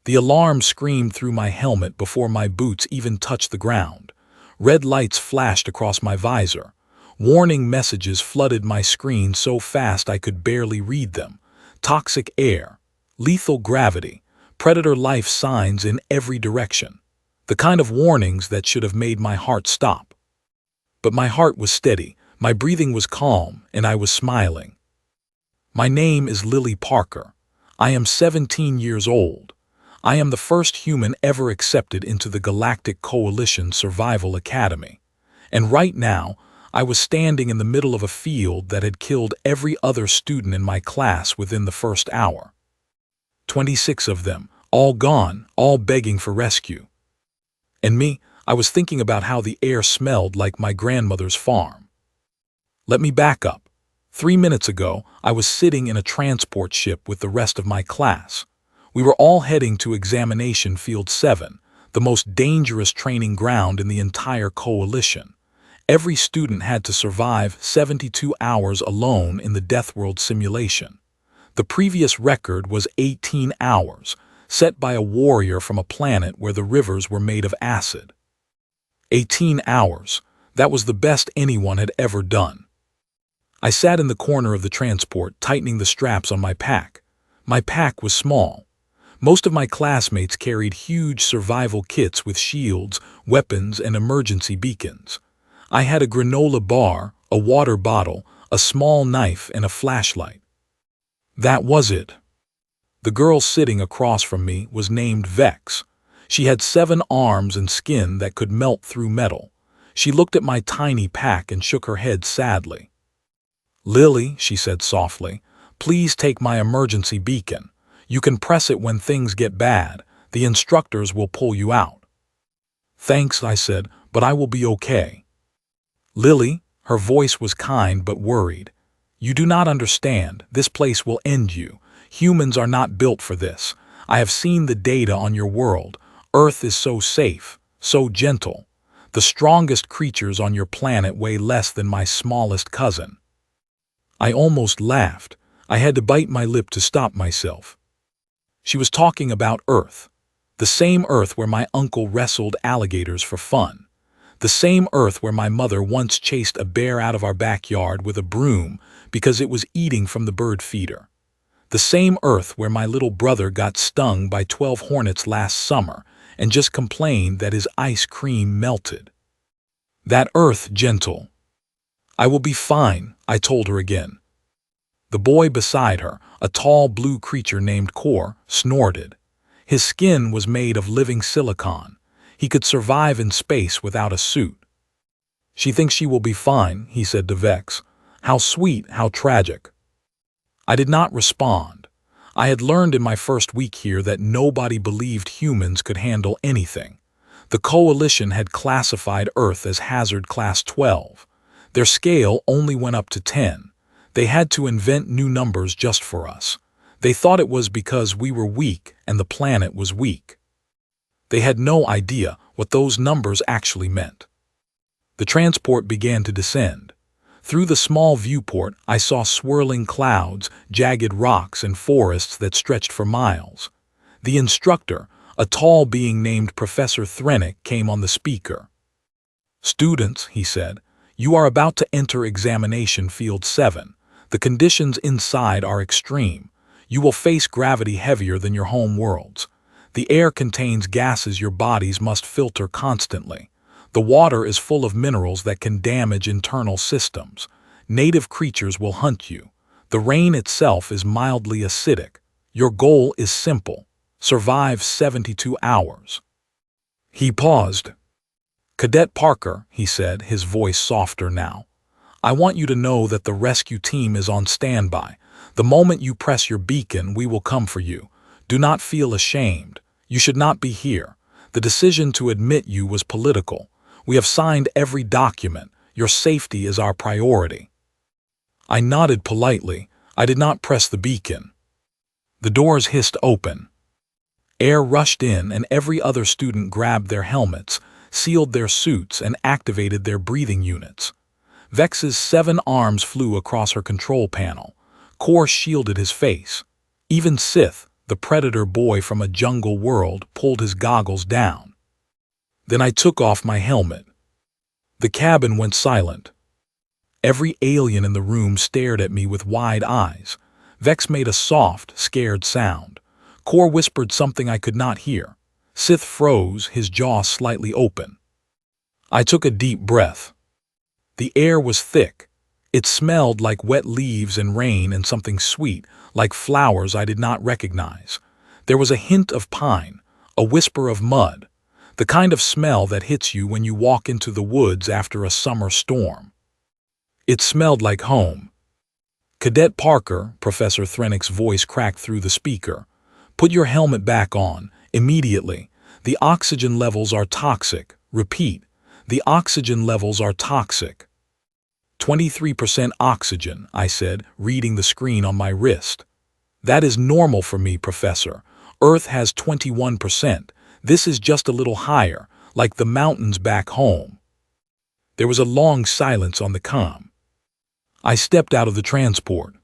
The alarm screamed through my helmet before my boots even touched the ground. Red lights flashed across my visor. Warning messages flooded my screen so fast I could barely read them. Toxic air, lethal gravity, predator life signs in every direction. The kind of warnings that should have made my heart stop. But my heart was steady, my breathing was calm, and I was smiling. My name is Lily Parker. I am 17 years old. I am the first human ever accepted into the Galactic Coalition Survival Academy. And right now, I was standing in the middle of a field that had killed every other student in my class within the first hour. 26 of them, all gone, all begging for rescue. And me, I was thinking about how the air smelled like my grandmother's farm. Let me back up. 3 minutes ago, I was sitting in a transport ship with the rest of my class. We were all heading to Examination Field 7, the most dangerous training ground in the entire coalition. Every student had to survive 72 hours alone in the Deathworld simulation. The previous record was 18 hours, set by a warrior from a planet where the rivers were made of acid. 18 hours. That was the best anyone had ever done. I sat in the corner of the transport, tightening the straps on my pack. My pack was small. Most of my classmates carried huge survival kits with shields, weapons, and emergency beacons. I had a granola bar, a water bottle, a small knife, and a flashlight. That was it. The girl sitting across from me was named Vex. She had 7 arms and skin that could melt through metal. She looked at my tiny pack and shook her head sadly. "Lily," she said softly, "please take my emergency beacon. You can press it when things get bad. The instructors will pull you out." "Thanks," I said, "but I will be okay." "Lily," her voice was kind but worried, "you do not understand. This place will end you. Humans are not built for this. I have seen the data on your world. Earth is so safe, so gentle. The strongest creatures on your planet weigh less than my smallest cousin." I almost laughed. I had to bite my lip to stop myself. She was talking about Earth. The same Earth where my uncle wrestled alligators for fun. The same Earth where my mother once chased a bear out of our backyard with a broom because it was eating from the bird feeder. The same Earth where my little brother got stung by 12 hornets last summer and just complained that his ice cream melted. That Earth, gentle. "I will be fine," I told her again. The boy beside her, a tall blue creature named Core, snorted. His skin was made of living silicon. He could survive in space without a suit. "She thinks she will be fine," he said to Vex. "How sweet, how tragic." I did not respond. I had learned in my first week here that nobody believed humans could handle anything. The Coalition had classified Earth as Hazard Class 12. Their scale only went up to 10. They had to invent new numbers just for us. They thought it was because we were weak and the planet was weak. They had no idea what those numbers actually meant. The transport began to descend. Through the small viewport, I saw swirling clouds, jagged rocks, and forests that stretched for miles. The instructor, a tall being named Professor Thrennick, came on the speaker. "Students," he said, "you are about to enter Examination Field 7. The conditions inside are extreme. You will face gravity heavier than your home worlds. The air contains gases your bodies must filter constantly. The water is full of minerals that can damage internal systems. Native creatures will hunt you. The rain itself is mildly acidic. Your goal is simple: survive 72 hours. He paused. "Cadet Parker," he said, his voice softer now, "I want you to know that the rescue team is on standby. The moment you press your beacon, we will come for you. Do not feel ashamed. You should not be here. The decision to admit you was political. We have signed every document. Your safety is our priority." I nodded politely. I did not press the beacon. The doors hissed open. Air rushed in, and every other student grabbed their helmets, sealed their suits, and activated their breathing units. Vex's 7 arms flew across her control panel. Core shielded his face. Even Sith, the predator boy from a jungle world, pulled his goggles down. Then I took off my helmet. The cabin went silent. Every alien in the room stared at me with wide eyes. Vex made a soft, scared sound. Kor whispered something I could not hear. Sith froze, his jaw slightly open. I took a deep breath. The air was thick. It smelled like wet leaves and rain and something sweet, like flowers I did not recognize. There was a hint of pine, a whisper of mud, the kind of smell that hits you when you walk into the woods after a summer storm. It smelled like home. Cadet Parker, Professor Thrennick's voice cracked through the speaker. Put your helmet back on, immediately. The oxygen levels are toxic. Repeat, the oxygen levels are toxic. 23% oxygen, I said, reading the screen on my wrist. That is normal for me, Professor. Earth has 21%. This is just a little higher, like the mountains back home. There was a long silence on the comm. I stepped out of the transport.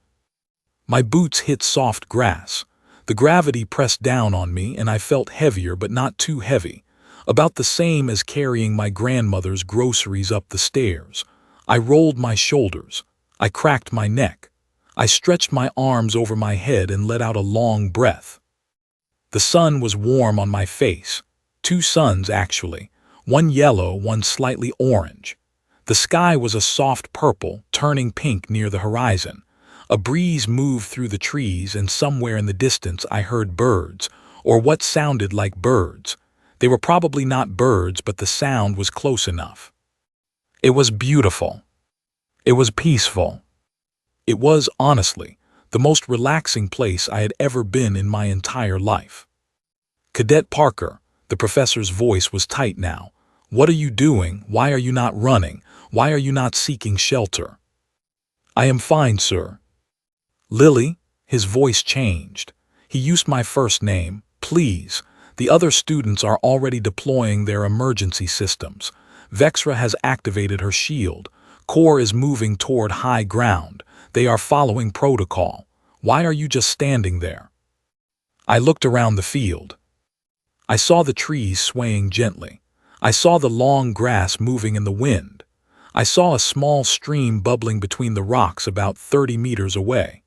My boots hit soft grass. The gravity pressed down on me and I felt heavier but not too heavy, about the same as carrying my grandmother's groceries up the stairs. I rolled my shoulders. I cracked my neck. I stretched my arms over my head and let out a long breath. The sun was warm on my face. 2 suns, actually. One yellow, one slightly orange. The sky was a soft purple, turning pink near the horizon. A breeze moved through the trees and somewhere in the distance I heard birds, or what sounded like birds. They were probably not birds, but the sound was close enough. It was beautiful. It was peaceful. It was, honestly, the most relaxing place I had ever been in my entire life. Cadet Parker, the professor's voice was tight now. What are you doing? Why are you not running? Why are you not seeking shelter? I am fine, sir. Lily, his voice changed. He used my first name. Please. The other students are already deploying their emergency systems. Vexra has activated her shield. Kor is moving toward high ground. They are following protocol. Why are you just standing there? I looked around the field. I saw the trees swaying gently. I saw the long grass moving in the wind. I saw a small stream bubbling between the rocks about 30 meters away.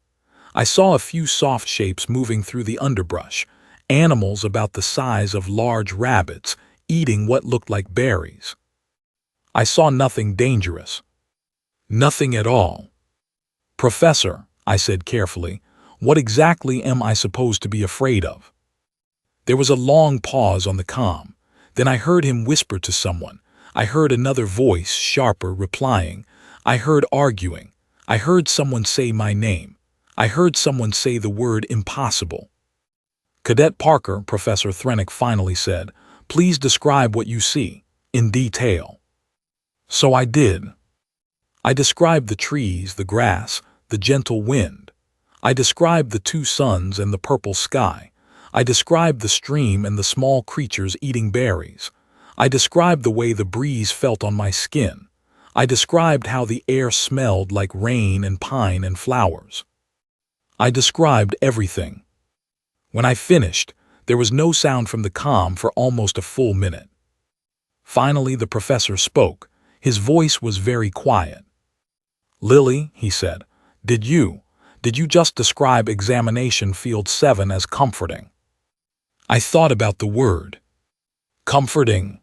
I saw a few soft shapes moving through the underbrush, animals about the size of large rabbits eating what looked like berries. I saw nothing dangerous. Nothing at all. Professor, I said carefully, what exactly am I supposed to be afraid of? There was a long pause on the comm. Then I heard him whisper to someone. I heard another voice, sharper, replying. I heard arguing. I heard someone say my name. I heard someone say the word impossible. Cadet Parker, Professor Thrennick finally said, please describe what you see, in detail. So I did. I described the trees, the grass, the gentle wind. I described the 2 suns and the purple sky. I described the stream and the small creatures eating berries. I described the way the breeze felt on my skin. I described how the air smelled like rain and pine and flowers. I described everything. When I finished, there was no sound from the comm for almost a full minute. Finally, the professor spoke. His voice was very quiet. Lily, he said, did you just describe Examination Field 7 as comforting? I thought about the word. Comforting.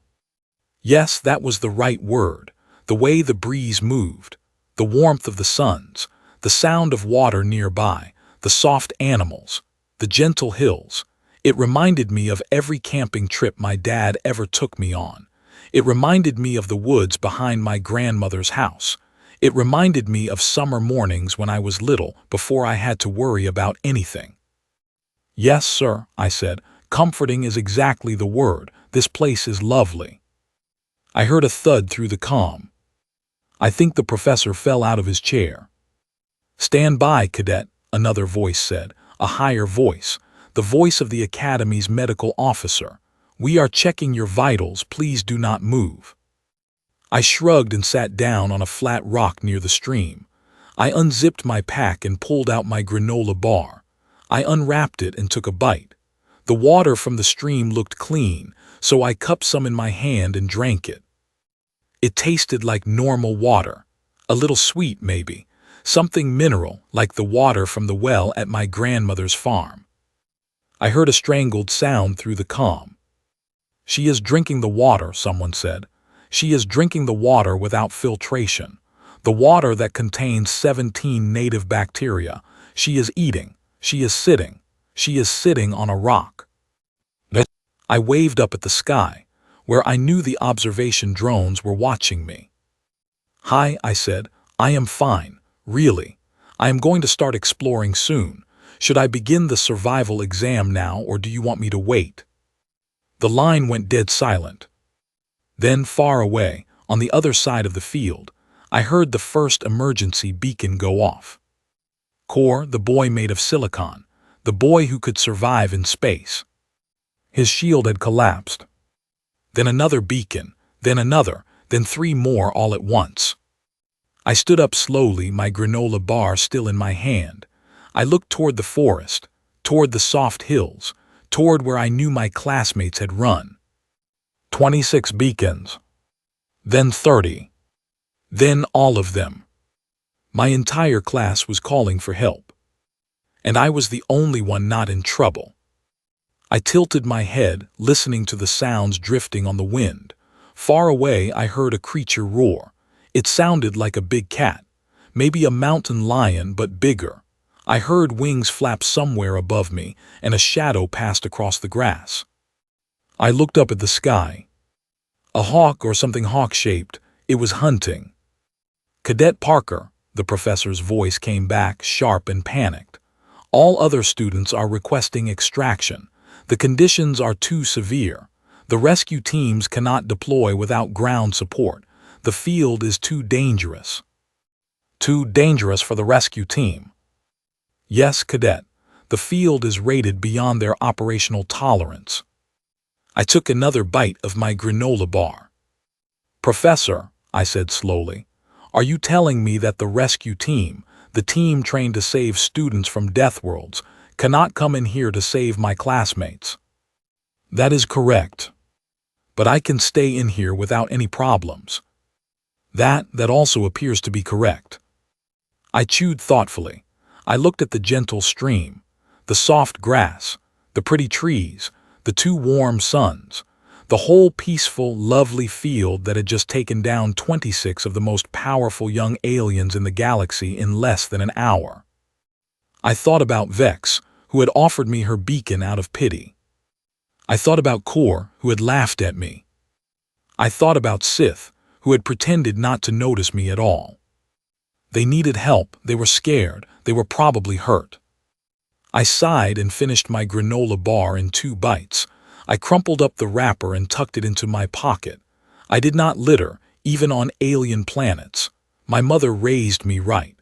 Yes, that was the right word. The way the breeze moved, the warmth of the suns, the sound of water nearby, the soft animals, the gentle hills. It reminded me of every camping trip my dad ever took me on. It reminded me of the woods behind my grandmother's house. It reminded me of summer mornings when I was little, before I had to worry about anything. Yes, sir, I said. Comforting is exactly the word. This place is lovely. I heard a thud through the comm. I think the professor fell out of his chair. Stand by, cadet, another voice said, a higher voice, the voice of the Academy's medical officer. We are checking your vitals, please do not move. I shrugged and sat down on a flat rock near the stream. I unzipped my pack and pulled out my granola bar. I unwrapped it and took a bite. The water from the stream looked clean, so I cupped some in my hand and drank it. It tasted like normal water, a little sweet maybe, something mineral like the water from the well at my grandmother's farm. I heard a strangled sound through the calm. "She is drinking the water," someone said. "She is drinking the water without filtration. The water that contains 17 native bacteria. She is eating. She is sitting. She is sitting on a rock." I waved up at the sky, where I knew the observation drones were watching me. "Hi," I said. "I am fine, really. I am going to start exploring soon. Should I begin the survival exam now, or do you want me to wait?" The line went dead silent. Then, far away, on the other side of the field, I heard the first emergency beacon go off. Core, the boy made of silicon, the boy who could survive in space. His shield had collapsed. Then another beacon, then another, then 3 more all at once. I stood up slowly, my granola bar still in my hand. I looked toward the forest, toward the soft hills, toward where I knew my classmates had run. 26 beacons. Then 30. Then all of them. My entire class was calling for help. And I was the only one not in trouble. I tilted my head, listening to the sounds drifting on the wind. Far away, I heard a creature roar. It sounded like a big cat, maybe a mountain lion, but bigger. I heard wings flap somewhere above me, and a shadow passed across the grass. I looked up at the sky. A hawk or something hawk-shaped. It was hunting. "Cadet Parker," the professor's voice came back, sharp and panicked. "All other students are requesting extraction. The conditions are too severe. The rescue teams cannot deploy without ground support. The field is too dangerous." "Too dangerous for the rescue team?" "Yes, Cadet. The field is rated beyond their operational tolerance." I took another bite of my granola bar. "Professor," I said slowly, "are you telling me that the rescue team, the team trained to save students from Deathworlds, cannot come in here to save my classmates?" "That is correct. But I can stay in here without any problems." That also appears to be correct." I chewed thoughtfully. I looked at the gentle stream, the soft grass, the pretty trees, the 2 warm suns, the whole peaceful, lovely field that had just taken down 26 of the most powerful young aliens in the galaxy in less than an hour. I thought about Vex, who had offered me her beacon out of pity. I thought about Core, who had laughed at me. I thought about Sith, who had pretended not to notice me at all. They needed help, they were scared, they were probably hurt. I sighed and finished my granola bar in 2 bites. I crumpled up the wrapper and tucked it into my pocket. I did not litter, even on alien planets. My mother raised me right.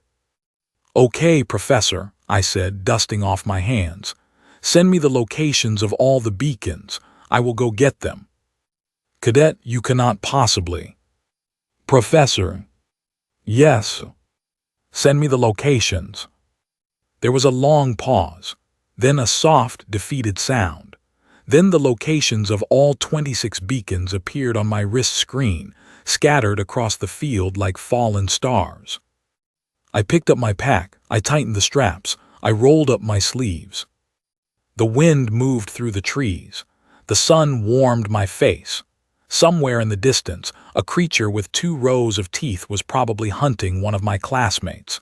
"Okay, Professor," I said, dusting off my hands. "Send me the locations of all the beacons. I will go get them." "Cadet, you cannot possibly." "Professor." "Yes." "Send me the locations." There was a long pause, then a soft, defeated sound. Then the locations of all 26 beacons appeared on my wrist screen, scattered across the field like fallen stars. I picked up my pack, I tightened the straps, I rolled up my sleeves. The wind moved through the trees. The sun warmed my face. Somewhere in the distance, a creature with 2 rows of teeth was probably hunting one of my classmates.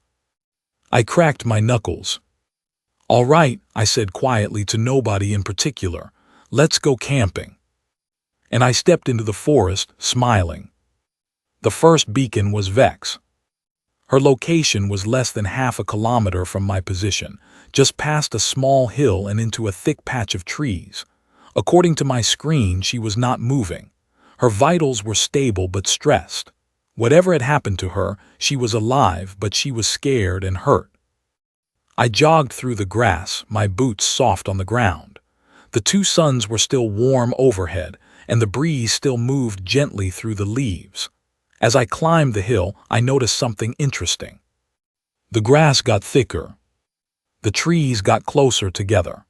I cracked my knuckles. "All right," I said quietly to nobody in particular. "Let's go camping." And I stepped into the forest, smiling. The first beacon was Vex. Her location was less than half a kilometer from my position, just past a small hill and into a thick patch of trees. According to my screen, she was not moving. Her vitals were stable but stressed. Whatever had happened to her, she was alive, but she was scared and hurt. I jogged through the grass, my boots soft on the ground. The 2 suns were still warm overhead, and the breeze still moved gently through the leaves. As I climbed the hill, I noticed something interesting. The grass got thicker. The trees got closer together.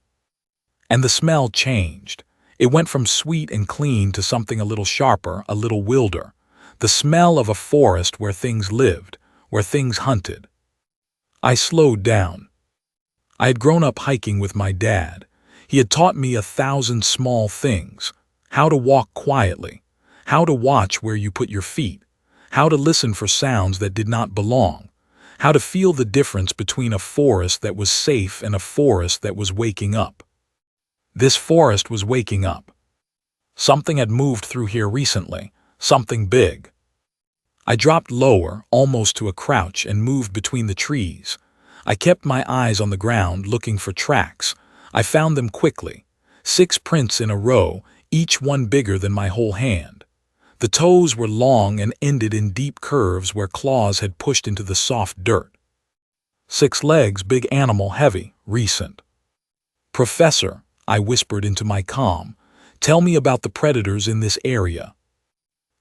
And the smell changed. It went from sweet and clean to something a little sharper, a little wilder. The smell of a forest where things lived, where things hunted. I slowed down. I had grown up hiking with my dad. He had taught me 1,000 small things. How to walk quietly, how to watch where you put your feet, how to listen for sounds that did not belong, how to feel the difference between a forest that was safe and a forest that was waking up. This forest was waking up. Something had moved through here recently, something big. I dropped lower, almost to a crouch, and moved between the trees. I kept my eyes on the ground, looking for tracks. I found them quickly. 6 prints in a row, each one bigger than my whole hand. The toes were long and ended in deep curves where claws had pushed into the soft dirt. 6 legs, big animal, heavy, recent. "Professor," I whispered into my comm, "tell me about the predators in this area."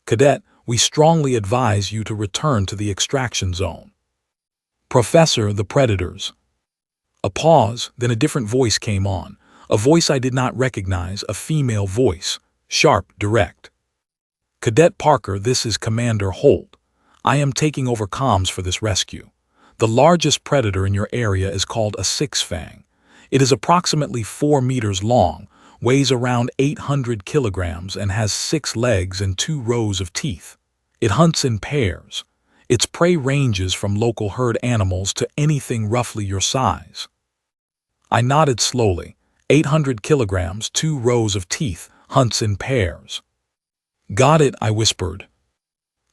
"Cadet, we strongly advise you to return to the extraction zone." "Professor, the predators." A pause, then a different voice came on. A voice I did not recognize, a female voice, sharp, direct. "Cadet Parker, this is Commander Holt. I am taking over comms for this rescue. The largest predator in your area is called a six-fang. It is approximately 4 meters long, weighs around 800 kilograms, and has 6 legs and 2 rows of teeth. It hunts in pairs. Its prey ranges from local herd animals to anything roughly your size." I nodded slowly. 800 kilograms, 2 rows of teeth, hunts in pairs. "Got it," I whispered.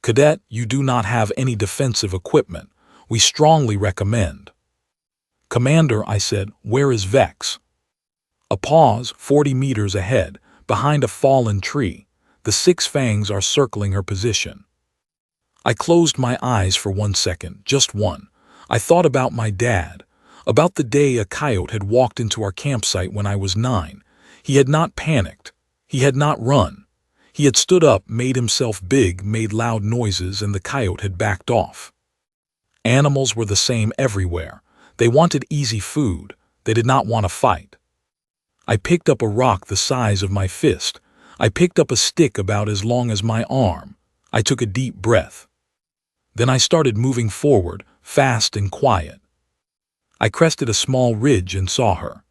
"Cadet, you do not have any defensive equipment. We strongly recommend." "Commander," I said, "where is Vex?" A pause, 40 meters ahead, behind a fallen tree. The 6 fangs are circling her position. I closed my eyes for 1 second, just one. I thought about my dad, about the day a coyote had walked into our campsite when I was 9. He had not panicked. He had not run. He had stood up, made himself big, made loud noises, and the coyote had backed off. Animals were the same everywhere. They wanted easy food. They did not want to fight. I picked up a rock the size of my fist. I picked up a stick about as long as my arm. I took a deep breath. Then I started moving forward, fast and quiet. I crested a small ridge and saw her.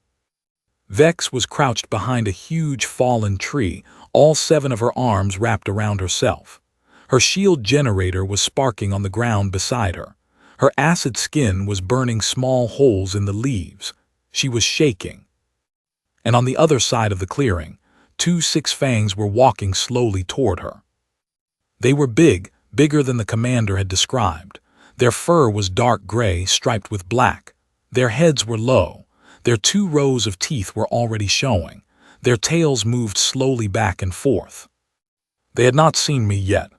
Vex was crouched behind a huge fallen tree, all 7 of her arms wrapped around herself. Her shield generator was sparking on the ground beside her. Her acid skin was burning small holes in the leaves. She was shaking. And on the other side of the clearing, 2 six-fangs were walking slowly toward her. They were big, bigger than the commander had described. Their fur was dark gray, striped with black. Their heads were low. Their 2 rows of teeth were already showing. Their tails moved slowly back and forth. They had not seen me yet.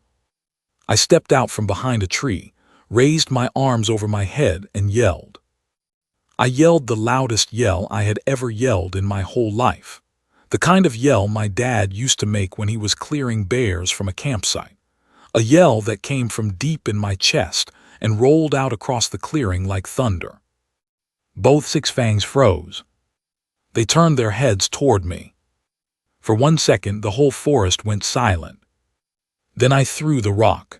I stepped out from behind a tree, raised my arms over my head, and yelled. I yelled the loudest yell I had ever yelled in my whole life. The kind of yell my dad used to make when he was clearing bears from a campsite. A yell that came from deep in my chest and rolled out across the clearing like thunder. Both six fangs froze. They turned their heads toward me. For 1 second, the whole forest went silent. Then I threw the rock.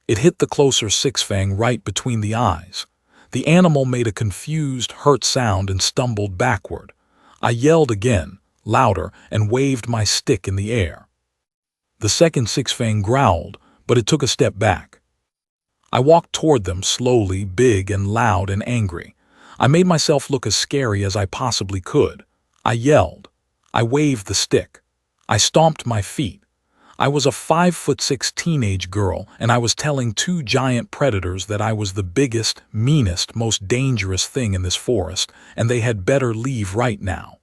It hit the closer six-fang right between the eyes. The animal made a confused, hurt sound and stumbled backward. I yelled again, louder, and waved my stick in the air. The second six-fang growled, but it took a step back. I walked toward them slowly, big and loud and angry. I made myself look as scary as I possibly could. I yelled. I waved the stick. I stomped my feet. I was a 5'6" teenage girl, and I was telling 2 giant predators that I was the biggest, meanest, most dangerous thing in this forest, and they had better leave right now.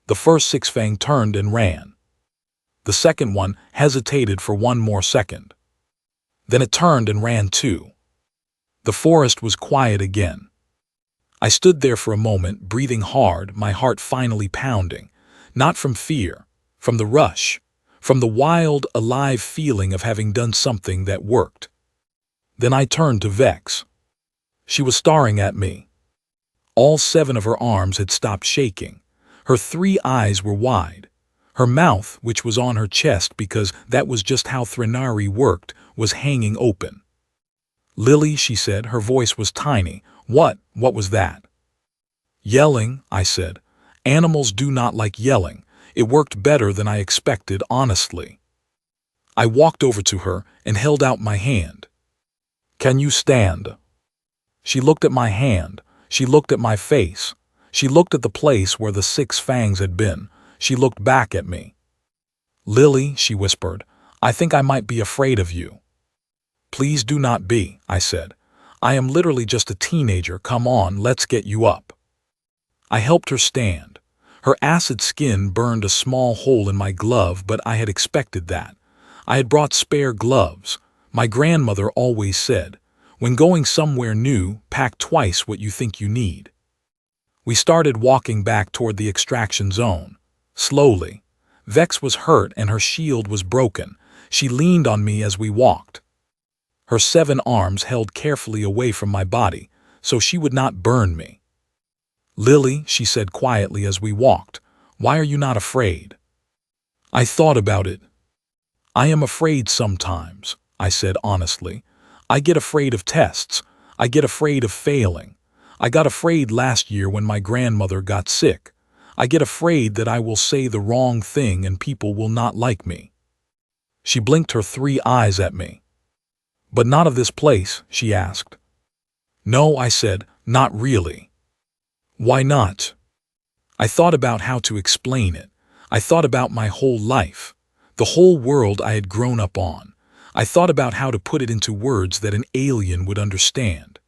The first six-fang turned and ran. The second one hesitated for 1 more second. Then it turned and ran too. The forest was quiet again. I stood there for a moment, breathing hard, my heart finally pounding, not from fear, from the rush, from the wild, alive feeling of having done something that worked. Then I turned to Vex. She was staring at me. All 7 of her arms had stopped shaking. Her 3 eyes were wide. Her mouth, which was on her chest because that was just how Threnari worked, was hanging open. "Lily," she said, her voice was tiny. What was that?" "Yelling," I said. "Animals do not like yelling. It worked better than I expected, honestly." I walked over to her and held out my hand. "Can you stand?" She looked at my hand. She looked at my face. She looked at the place where the 6 fangs had been. She looked back at me. "Lily," she whispered, "I think I might be afraid of you." "Please do not be," I said. "I am literally just a teenager. Come on, let's get you up." I helped her stand. Her acid skin burned a small hole in my glove, but I had expected that. I had brought spare gloves. My grandmother always said, "When going somewhere new, pack twice what you think you need." We started walking back toward the extraction zone. Slowly. Vex was hurt and her shield was broken. She leaned on me as we walked. Her 7 arms held carefully away from my body, so she would not burn me. "Lily," she said quietly as we walked, "why are you not afraid?" I thought about it. "I am afraid sometimes," I said honestly. "I get afraid of tests. I get afraid of failing. I got afraid last year when my grandmother got sick. I get afraid that I will say the wrong thing and people will not like me." She blinked her 3 eyes at me. "But not of this place?" she asked. "No," I said, "not really." "Why not?" I thought about how to explain it. I thought about my whole life, the whole world I had grown up on. I thought about how to put it into words that an alien would understand.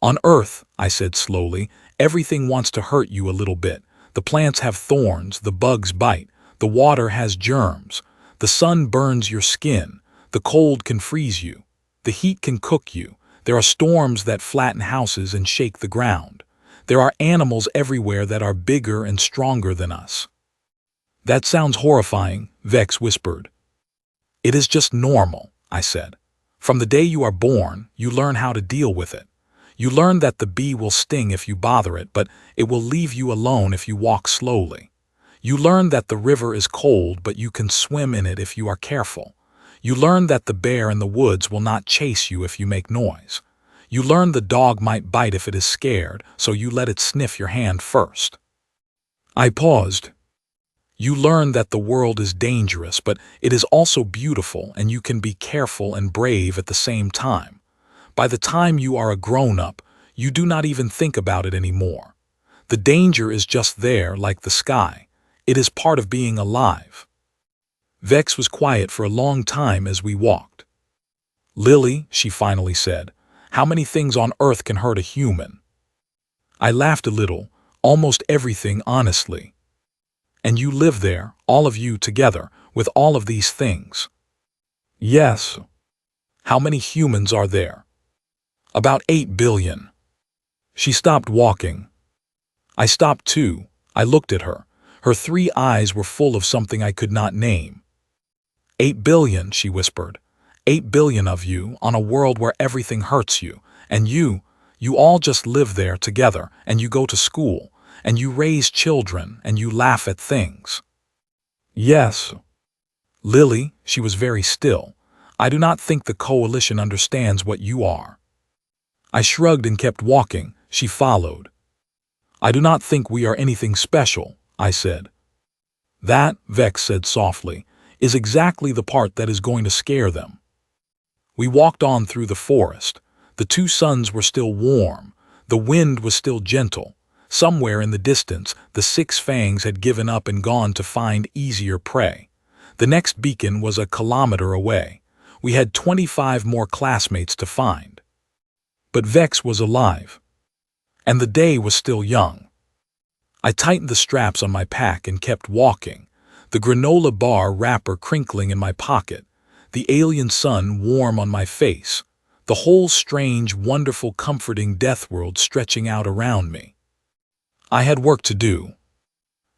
"On Earth," I said slowly, "everything wants to hurt you a little bit. The plants have thorns, the bugs bite, the water has germs, the sun burns your skin, the cold can freeze you, the heat can cook you, there are storms that flatten houses and shake the ground. There are animals everywhere that are bigger and stronger than us." "That sounds horrifying," Vex whispered. "It is just normal," I said. "From the day you are born, you learn how to deal with it. You learn that the bee will sting if you bother it, but it will leave you alone if you walk slowly. You learn that the river is cold, but you can swim in it if you are careful. You learn that the bear in the woods will not chase you if you make noise. You learn the dog might bite if it is scared, so you let it sniff your hand first." I paused. "You learn that the world is dangerous, but it is also beautiful, and you can be careful and brave at the same time. By the time you are a grown-up, you do not even think about it anymore. The danger is just there, like the sky. It is part of being alive." Vex was quiet for a long time as we walked. "Lily," she finally said, "how many things on Earth can hurt a human?" I laughed a little, "Almost everything, honestly." "And you live there, all of you together, with all of these things?" "Yes." "How many humans are there?" "About 8 billion. She stopped walking. I stopped too. I looked at her. Her 3 eyes were full of something I could not name. "8 billion, she whispered. 8 billion of you on a world where everything hurts you, and you all just live there together, and you go to school, and you raise children, and you laugh at things." "Yes." "Lily," she was very still, "I do not think the coalition understands what you are." I shrugged and kept walking. She followed. "I do not think we are anything special," I said. "That," Vex said softly, "is exactly the part that is going to scare them." We walked on through the forest. The 2 suns were still warm. The wind was still gentle. Somewhere in the distance, the 6 fangs had given up and gone to find easier prey. The next beacon was a kilometer away. We had 25 more classmates to find. But Vex was alive. And the day was still young. I tightened the straps on my pack and kept walking, the granola bar wrapper crinkling in my pocket, the alien sun warm on my face, the whole strange, wonderful, comforting Deathworld stretching out around me. I had work to do.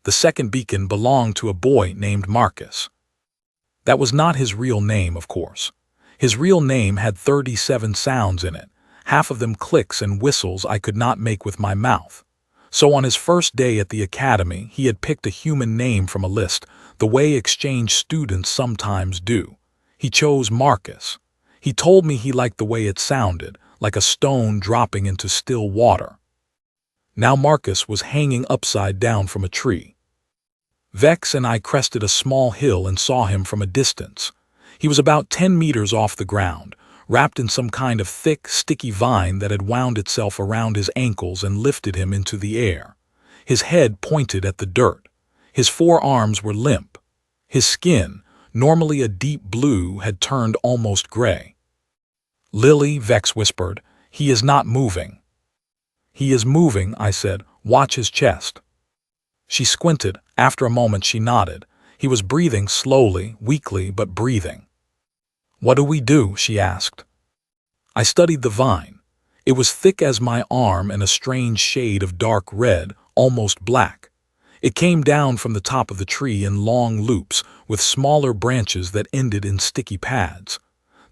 The second beacon belonged to a boy named Marcus. That was not his real name, of course. His real name had 37 sounds in it. half of them clicks and whistles I could not make with my mouth. So on his first day at the academy, he had picked a human name from a list, the way exchange students sometimes do. He chose Marcus. He told me he liked the way it sounded, like a stone dropping into still water. Now Marcus was hanging upside down from a tree. Vex and I crested a small hill and saw him from a distance. He was about 10 meters off the ground, wrapped in some kind of thick, sticky vine that had wound itself around his ankles and lifted him into the air. His head pointed at the dirt. His forearms were limp. His skin, normally a deep blue, had turned almost gray. "Lily," Vex whispered, "he is not moving." "He is moving," I said. "Watch his chest." She squinted. After a moment she nodded. He was breathing slowly, weakly, but breathing. "What do we do?" she asked. I studied the vine. It was thick as my arm and a strange shade of dark red, almost black. It came down from the top of the tree in long loops, with smaller branches that ended in sticky pads.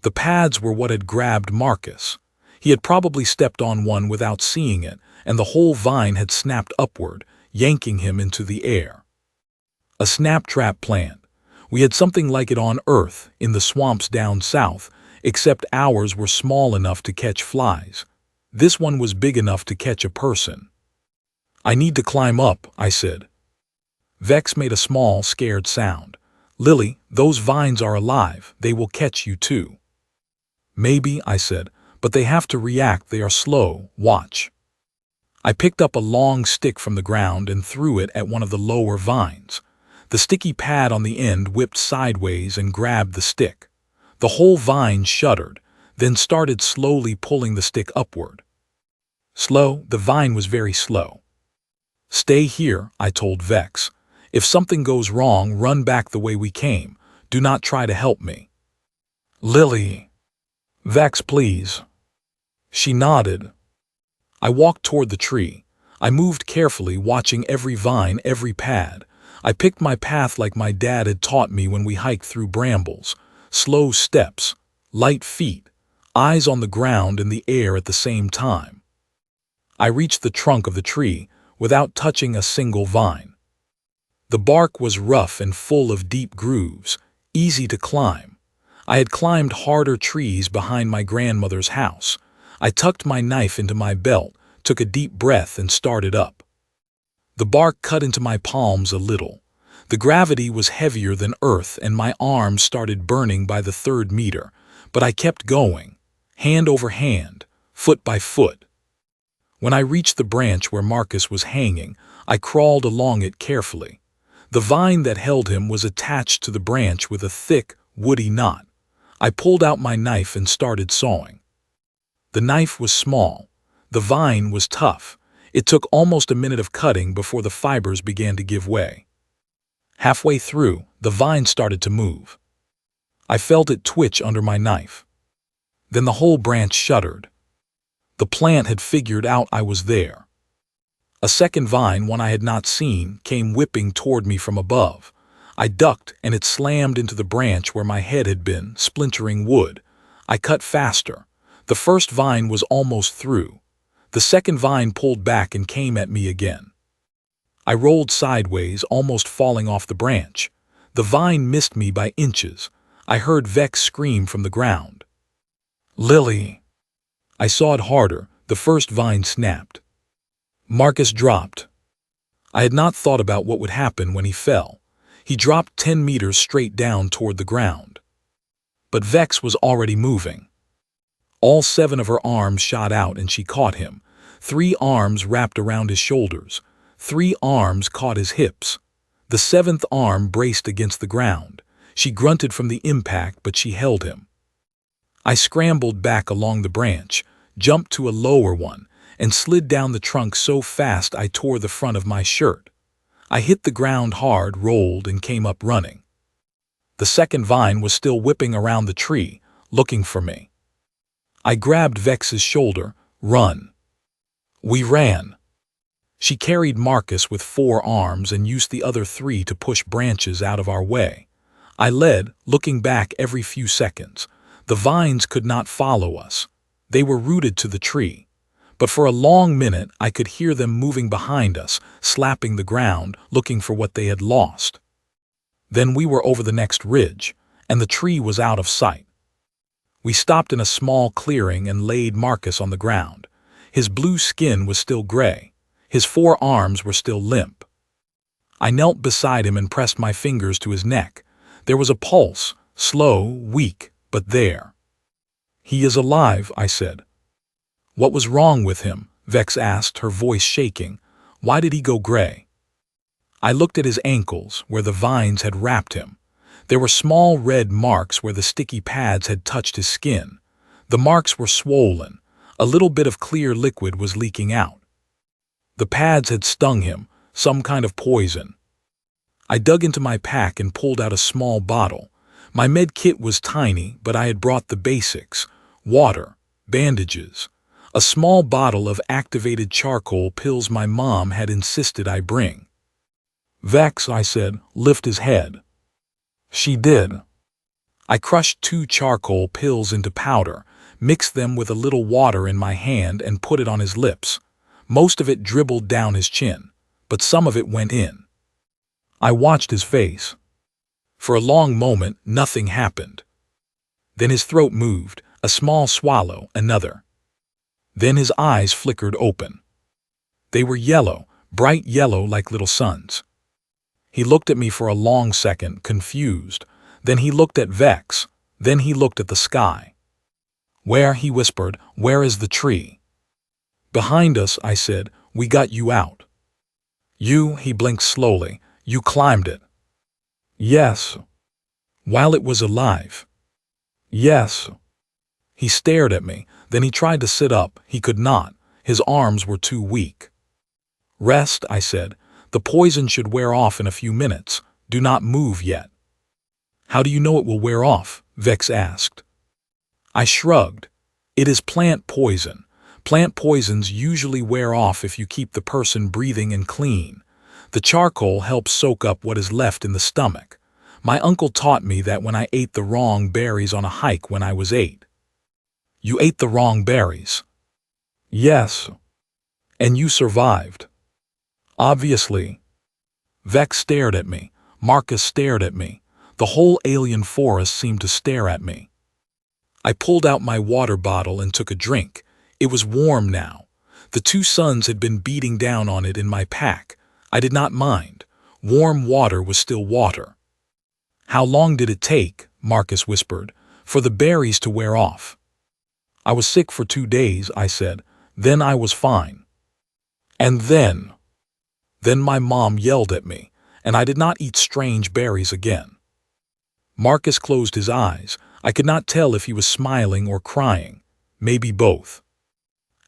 The pads were what had grabbed Marcus. He had probably stepped on one without seeing it, and the whole vine had snapped upward, yanking him into the air. A snap trap plant. We had something like it on Earth, in the swamps down south, except ours were small enough to catch flies. This one was big enough to catch a person. "I need to climb up," I said. Vex made a small, scared sound. "Lily, those vines are alive. They will catch you too." "Maybe," I said, "but they have to react. They are slow. Watch." I picked up a long stick from the ground and threw it at one of the lower vines. The sticky pad on the end whipped sideways and grabbed the stick. The whole vine shuddered, then started slowly pulling the stick upward. Slow, the vine was very slow. "Stay here," I told Vex. "If something goes wrong, run back the way we came. Do not try to help me." "Lily." "Vex, please." She nodded. I walked toward the tree. I moved carefully, watching every vine, every pad. I picked my path like my dad had taught me when we hiked through brambles. Slow steps, light feet, eyes on the ground and the air at the same time. I reached the trunk of the tree without touching a single vine. The bark was rough and full of deep grooves, easy to climb. I had climbed harder trees behind my grandmother's house. I tucked my knife into my belt, took a deep breath and started up. The bark cut into my palms a little. The gravity was heavier than Earth and my arms started burning by the 3rd meter, but I kept going, hand over hand, foot by foot. When I reached the branch where Marcus was hanging, I crawled along it carefully. The vine that held him was attached to the branch with a thick, woody knot. I pulled out my knife and started sawing. The knife was small. The vine was tough. It took almost a minute of cutting before the fibers began to give way. Halfway through, the vine started to move. I felt it twitch under my knife. Then the whole branch shuddered. The plant had figured out I was there. A second vine, one I had not seen, came whipping toward me from above. I ducked and it slammed into the branch where my head had been, splintering wood. I cut faster. The first vine was almost through. The second vine pulled back and came at me again. I rolled sideways, almost falling off the branch. The vine missed me by inches. I heard Vex scream from the ground. "Lily!" I sawed harder. The first vine snapped. Marcus dropped. I had not thought about what would happen when he fell. He dropped 10 meters straight down toward the ground. But Vex was already moving. All 7 of her arms shot out and she caught him. 3 arms wrapped around his shoulders. 3 arms caught his hips. The 7th arm braced against the ground. She grunted from the impact, but she held him. I scrambled back along the branch, jumped to a lower one, and slid down the trunk so fast I tore the front of my shirt. I hit the ground hard, rolled, and came up running. The second vine was still whipping around the tree, looking for me. I grabbed Vex's shoulder. "Run." We ran. She carried Marcus with 4 arms and used the other 3 to push branches out of our way. I led, looking back every few seconds. The vines could not follow us. They were rooted to the tree. But for a long minute I could hear them moving behind us, slapping the ground, looking for what they had lost. Then we were over the next ridge, and the tree was out of sight. We stopped in a small clearing and laid Marcus on the ground. His blue skin was still gray. His 4 arms were still limp. I knelt beside him and pressed my fingers to his neck. There was a pulse, slow, weak, but there. "He is alive," I said. "What was wrong with him?" Vex asked, her voice shaking. "Why did he go gray?" I looked at his ankles, where the vines had wrapped him. There were small red marks where the sticky pads had touched his skin. The marks were swollen. A little bit of clear liquid was leaking out. The pads had stung him, some kind of poison. I dug into my pack and pulled out a small bottle. My med kit was tiny, but I had brought the basics: water, bandages, a small bottle of activated charcoal pills my mom had insisted I bring. "Vex," I said, "lift his head." She did. I crushed 2 charcoal pills into powder, mixed them with a little water in my hand and put it on his lips. Most of it dribbled down his chin, but some of it went in. I watched his face. For a long moment, nothing happened. Then his throat moved, a small swallow, another. Then his eyes flickered open. They were yellow, bright yellow like little suns. He looked at me for a long second, confused. Then he looked at Vex. Then he looked at the sky. "Where?" he whispered. "Where is the tree?" "Behind us," I said. "We got you out." "You," he blinked slowly. "You climbed it." "Yes." "While it was alive." "Yes." He stared at me. Then he tried to sit up. He could not. His arms were too weak. "Rest," I said. "The poison should wear off in a few minutes. Do not move yet." "How do you know it will wear off?" Vex asked. I shrugged. "It is plant poison. Plant poisons usually wear off if you keep the person breathing and clean. The charcoal helps soak up what is left in the stomach. My uncle taught me that when I ate the wrong berries on a hike when I was 8. "You ate the wrong berries?" "Yes." "And you survived?" "Obviously." Vex stared at me. Marcus stared at me. The whole alien forest seemed to stare at me. I pulled out my water bottle and took a drink. It was warm now. The 2 suns had been beating down on it in my pack. I did not mind. Warm water was still water. "How long did it take," Marcus whispered, "for the berries to wear off?" "I was sick for 2 days," I said. "Then I was fine." "And then?" "Then my mom yelled at me, and I did not eat strange berries again." Marcus closed his eyes. I could not tell if he was smiling or crying. Maybe both.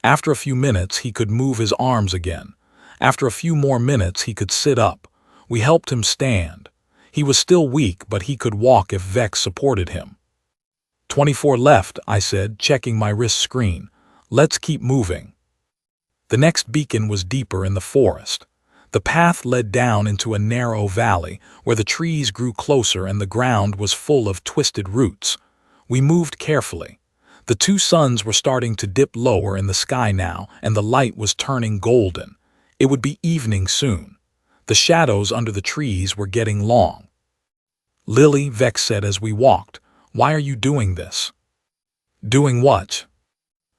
After a few minutes, he could move his arms again. After a few more minutes, he could sit up. We helped him stand. He was still weak, but he could walk if Vex supported him. 24 left, I said, checking my wrist screen. "Let's keep moving." The next beacon was deeper in the forest. The path led down into a narrow valley where the trees grew closer and the ground was full of twisted roots. We moved carefully. The 2 suns were starting to dip lower in the sky now, and the light was turning golden. It would be evening soon. The shadows under the trees were getting long. "Lily," Vex said as we walked, "why are you doing this?" "Doing what?"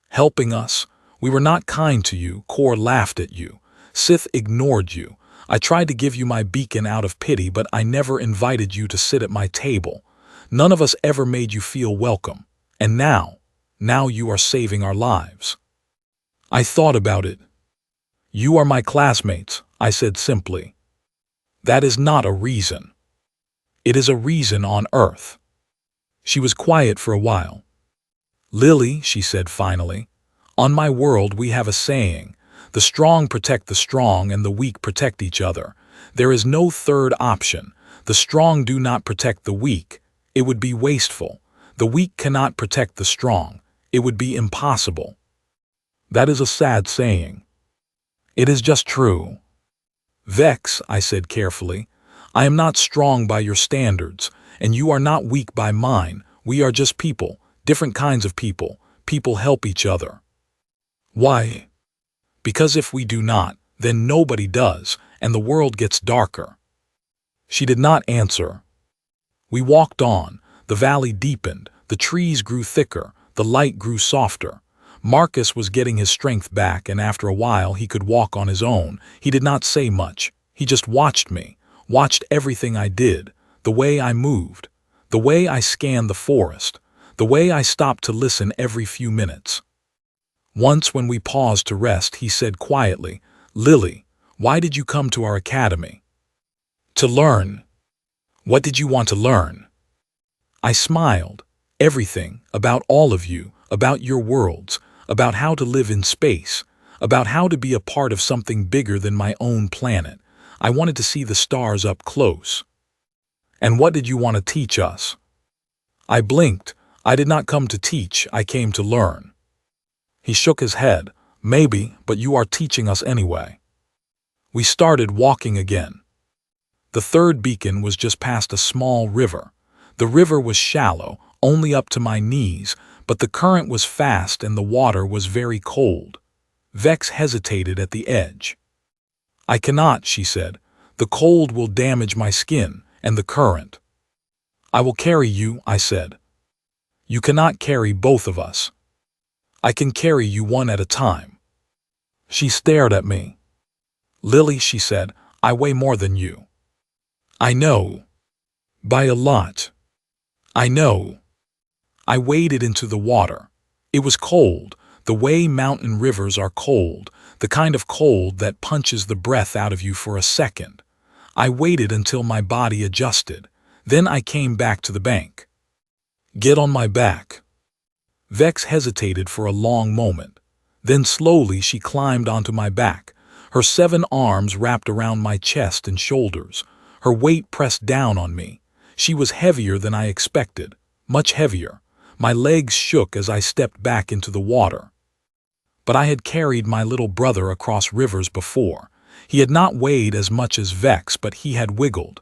"Helping us. We were not kind to you. Kor laughed at you. Sith ignored you. I tried to give you my beacon out of pity, but I never invited you to sit at my table. None of us ever made you feel welcome. And now you are saving our lives." I thought about it. "You are my classmates," I said simply. "That is not a reason." "It is a reason on Earth." She was quiet for a while. "Lily," she said finally, "on my world we have a saying. The strong protect the strong and the weak protect each other. There is no third option. The strong do not protect the weak. It would be wasteful. The weak cannot protect the strong. It would be impossible." "That is a sad saying." "It is just true." "Vex," I said carefully, "I am not strong by your standards, and you are not weak by mine. We are just people, different kinds of people, people help each other. Why? Because if we do not, then nobody does, and the world gets darker. She did not answer. We walked on. The valley deepened, the trees grew thicker, the light grew softer. Marcus was getting his strength back, and after a while he could walk on his own. He did not say much. He just watched me, watched everything I did, the way I moved, the way I scanned the forest, the way I stopped to listen every few minutes. Once when we paused to rest, he said quietly, "Lily, why did you come to our academy?" "To learn." "What did you want to learn?" I smiled. "Everything, about all of you, about your worlds, about how to live in space, about how to be a part of something bigger than my own planet. I wanted to see the stars up close." "And what did you want to teach us?" I blinked. "I did not come to teach, I came to learn." He shook his head. "Maybe, but you are teaching us anyway." We started walking again. The third beacon was just past a small river. The river was shallow, only up to my knees, but the current was fast and the water was very cold. Vex hesitated at the edge. "I cannot," she said. "The cold will damage my skin, and the current." "I will carry you," I said. "You cannot carry both of us." "I can carry you one at a time." She stared at me. "Lily," she said, "I weigh more than you." "I know. By a lot." "I know." I waded into the water. It was cold, the way mountain rivers are cold, the kind of cold that punches the breath out of you for a second. I waited until my body adjusted. Then I came back to the bank. "Get on my back." Vex hesitated for a long moment. Then slowly she climbed onto my back. Her 7 arms wrapped around my chest and shoulders. Her weight pressed down on me. She was heavier than I expected, much heavier. My legs shook as I stepped back into the water. But I had carried my little brother across rivers before. He had not weighed as much as Vex, but he had wiggled.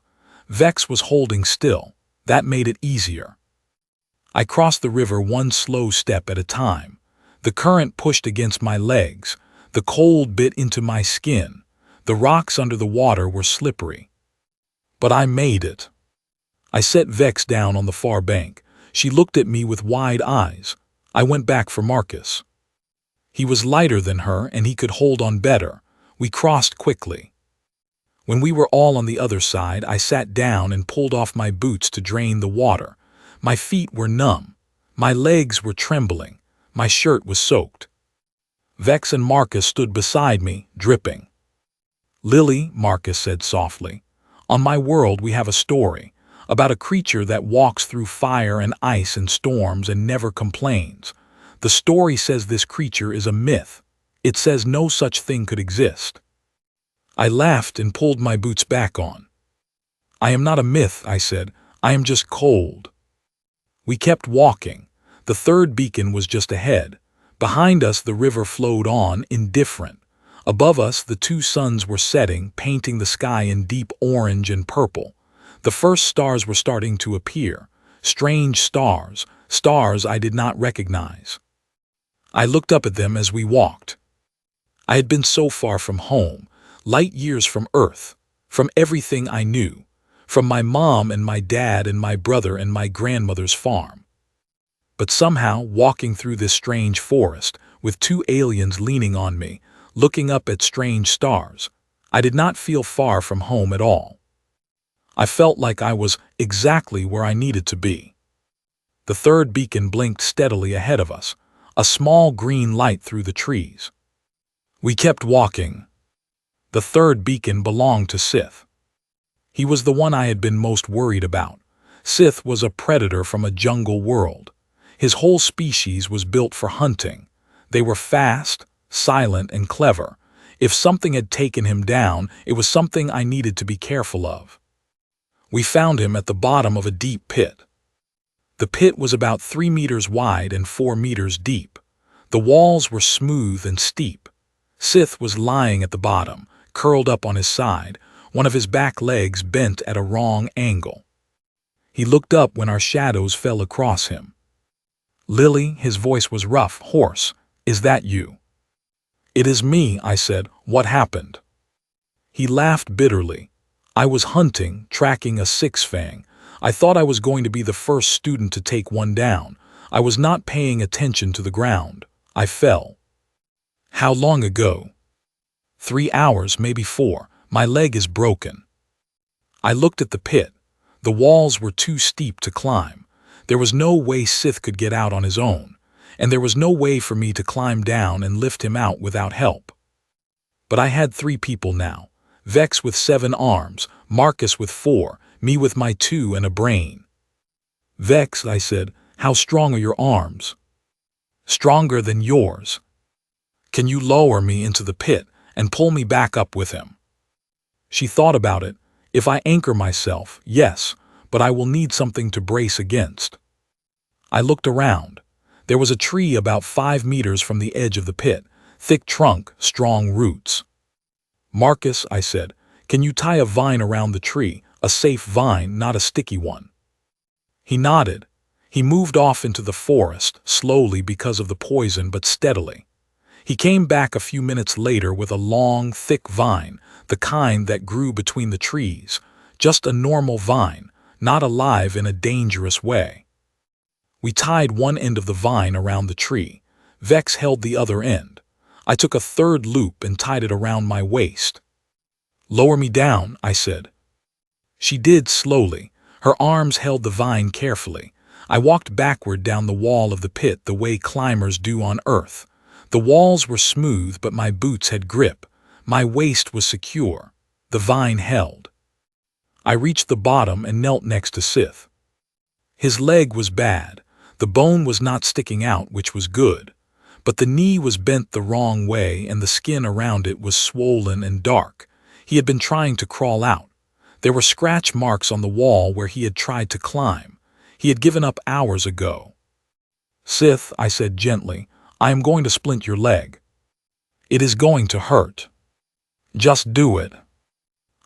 Vex was holding still. That made it easier. I crossed the river one slow step at a time. The current pushed against my legs. The cold bit into my skin. The rocks under the water were slippery. But I made it. I set Vex down on the far bank. She looked at me with wide eyes. I went back for Marcus. He was lighter than her and he could hold on better. We crossed quickly. When we were all on the other side, I sat down and pulled off my boots to drain the water. My feet were numb. My legs were trembling. My shirt was soaked. Vex and Marcus stood beside me, dripping. "Lily," Marcus said softly, "on my world we have a story about a creature that walks through fire and ice and storms and never complains. The story says this creature is a myth. It says no such thing could exist." I laughed and pulled my boots back on. "I am not a myth," I said. "I am just cold." We kept walking. The third beacon was just ahead. Behind us the river flowed on, indifferent. Above us the 2 suns were setting, painting the sky in deep orange and purple. The first stars were starting to appear. Strange stars, stars I did not recognize. I looked up at them as we walked. I had been so far from home, light years from Earth, from everything I knew, from my mom and my dad and my brother and my grandmother's farm. But somehow, walking through this strange forest, with 2 aliens leaning on me, looking up at strange stars, I did not feel far from home at all. I felt like I was exactly where I needed to be. The third beacon blinked steadily ahead of us, a small green light through the trees. We kept walking. The third beacon belonged to Sith. He was the one I had been most worried about. Sith was a predator from a jungle world. His whole species was built for hunting. They were fast, silent, and clever. If something had taken him down, it was something I needed to be careful of. We found him at the bottom of a deep pit. The pit was about 3 meters wide and 4 meters deep. The walls were smooth and steep. Sith was lying at the bottom, curled up on his side, one of his back legs bent at a wrong angle. He looked up when our shadows fell across him. "Lily," his voice was rough, hoarse. "Is that you?" "It is me," I said. "What happened?" He laughed bitterly. "I was hunting, tracking a six-fang. I thought I was going to be the first student to take one down. I was not paying attention to the ground. I fell." "How long ago?" 3 hours, maybe 4. My leg is broken." I looked at the pit. The walls were too steep to climb. There was no way Sith could get out on his own, and there was no way for me to climb down and lift him out without help. But I had 3 people now. Vex with 7 arms, Marcus with 4, me with my 2 and a brain. "Vex," I said, "how strong are your arms?" "Stronger than yours." "Can you lower me into the pit and pull me back up with him?" She thought about it. "If I anchor myself, yes, but I will need something to brace against." I looked around. There was a tree about 5 meters from the edge of the pit, thick trunk, strong roots. "Marcus," I said, "can you tie a vine around the tree, a safe vine, not a sticky one?" He nodded. He moved off into the forest, slowly because of the poison, but steadily. He came back a few minutes later with a long, thick vine, the kind that grew between the trees, just a normal vine, not alive in a dangerous way. We tied one end of the vine around the tree. Vex held the other end. I took a third loop and tied it around my waist. "Lower me down," I said. She did slowly. Her arms held the vine carefully. I walked backward down the wall of the pit the way climbers do on Earth. The walls were smooth, but my boots had grip. My waist was secure. The vine held. I reached the bottom and knelt next to Sith. His leg was bad. The bone was not sticking out, which was good. But the knee was bent the wrong way and the skin around it was swollen and dark. He had been trying to crawl out. There were scratch marks on the wall where he had tried to climb. He had given up hours ago. "Sith," I said gently, "I am going to splint your leg. It is going to hurt. Just do it."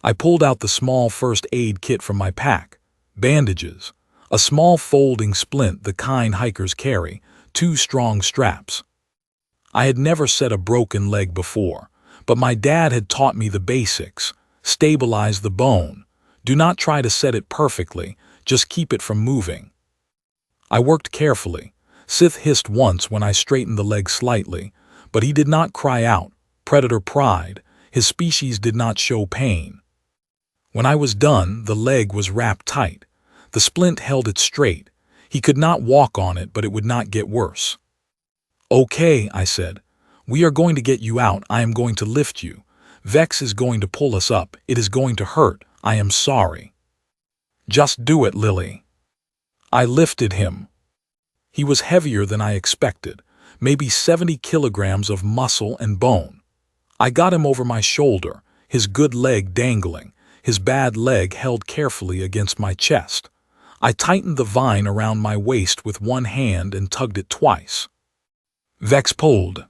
I pulled out the small first aid kit from my pack. Bandages, a small folding splint, the kind hikers carry, 2 strong straps. I had never set a broken leg before, but my dad had taught me the basics. Stabilize the bone. Do not try to set it perfectly, just keep it from moving. I worked carefully. Sith hissed once when I straightened the leg slightly, but he did not cry out. Predator pride. His species did not show pain. When I was done, the leg was wrapped tight. The splint held it straight. He could not walk on it, but it would not get worse. "Okay," I said. "We are going to get you out. I am going to lift you. Vex is going to pull us up. It is going to hurt. I am sorry." "Just do it, Lily." I lifted him. He was heavier than I expected, maybe 70 kilograms of muscle and bone. I got him over my shoulder, his good leg dangling, his bad leg held carefully against my chest. I tightened the vine around my waist with one hand and tugged it twice. Vex pulled.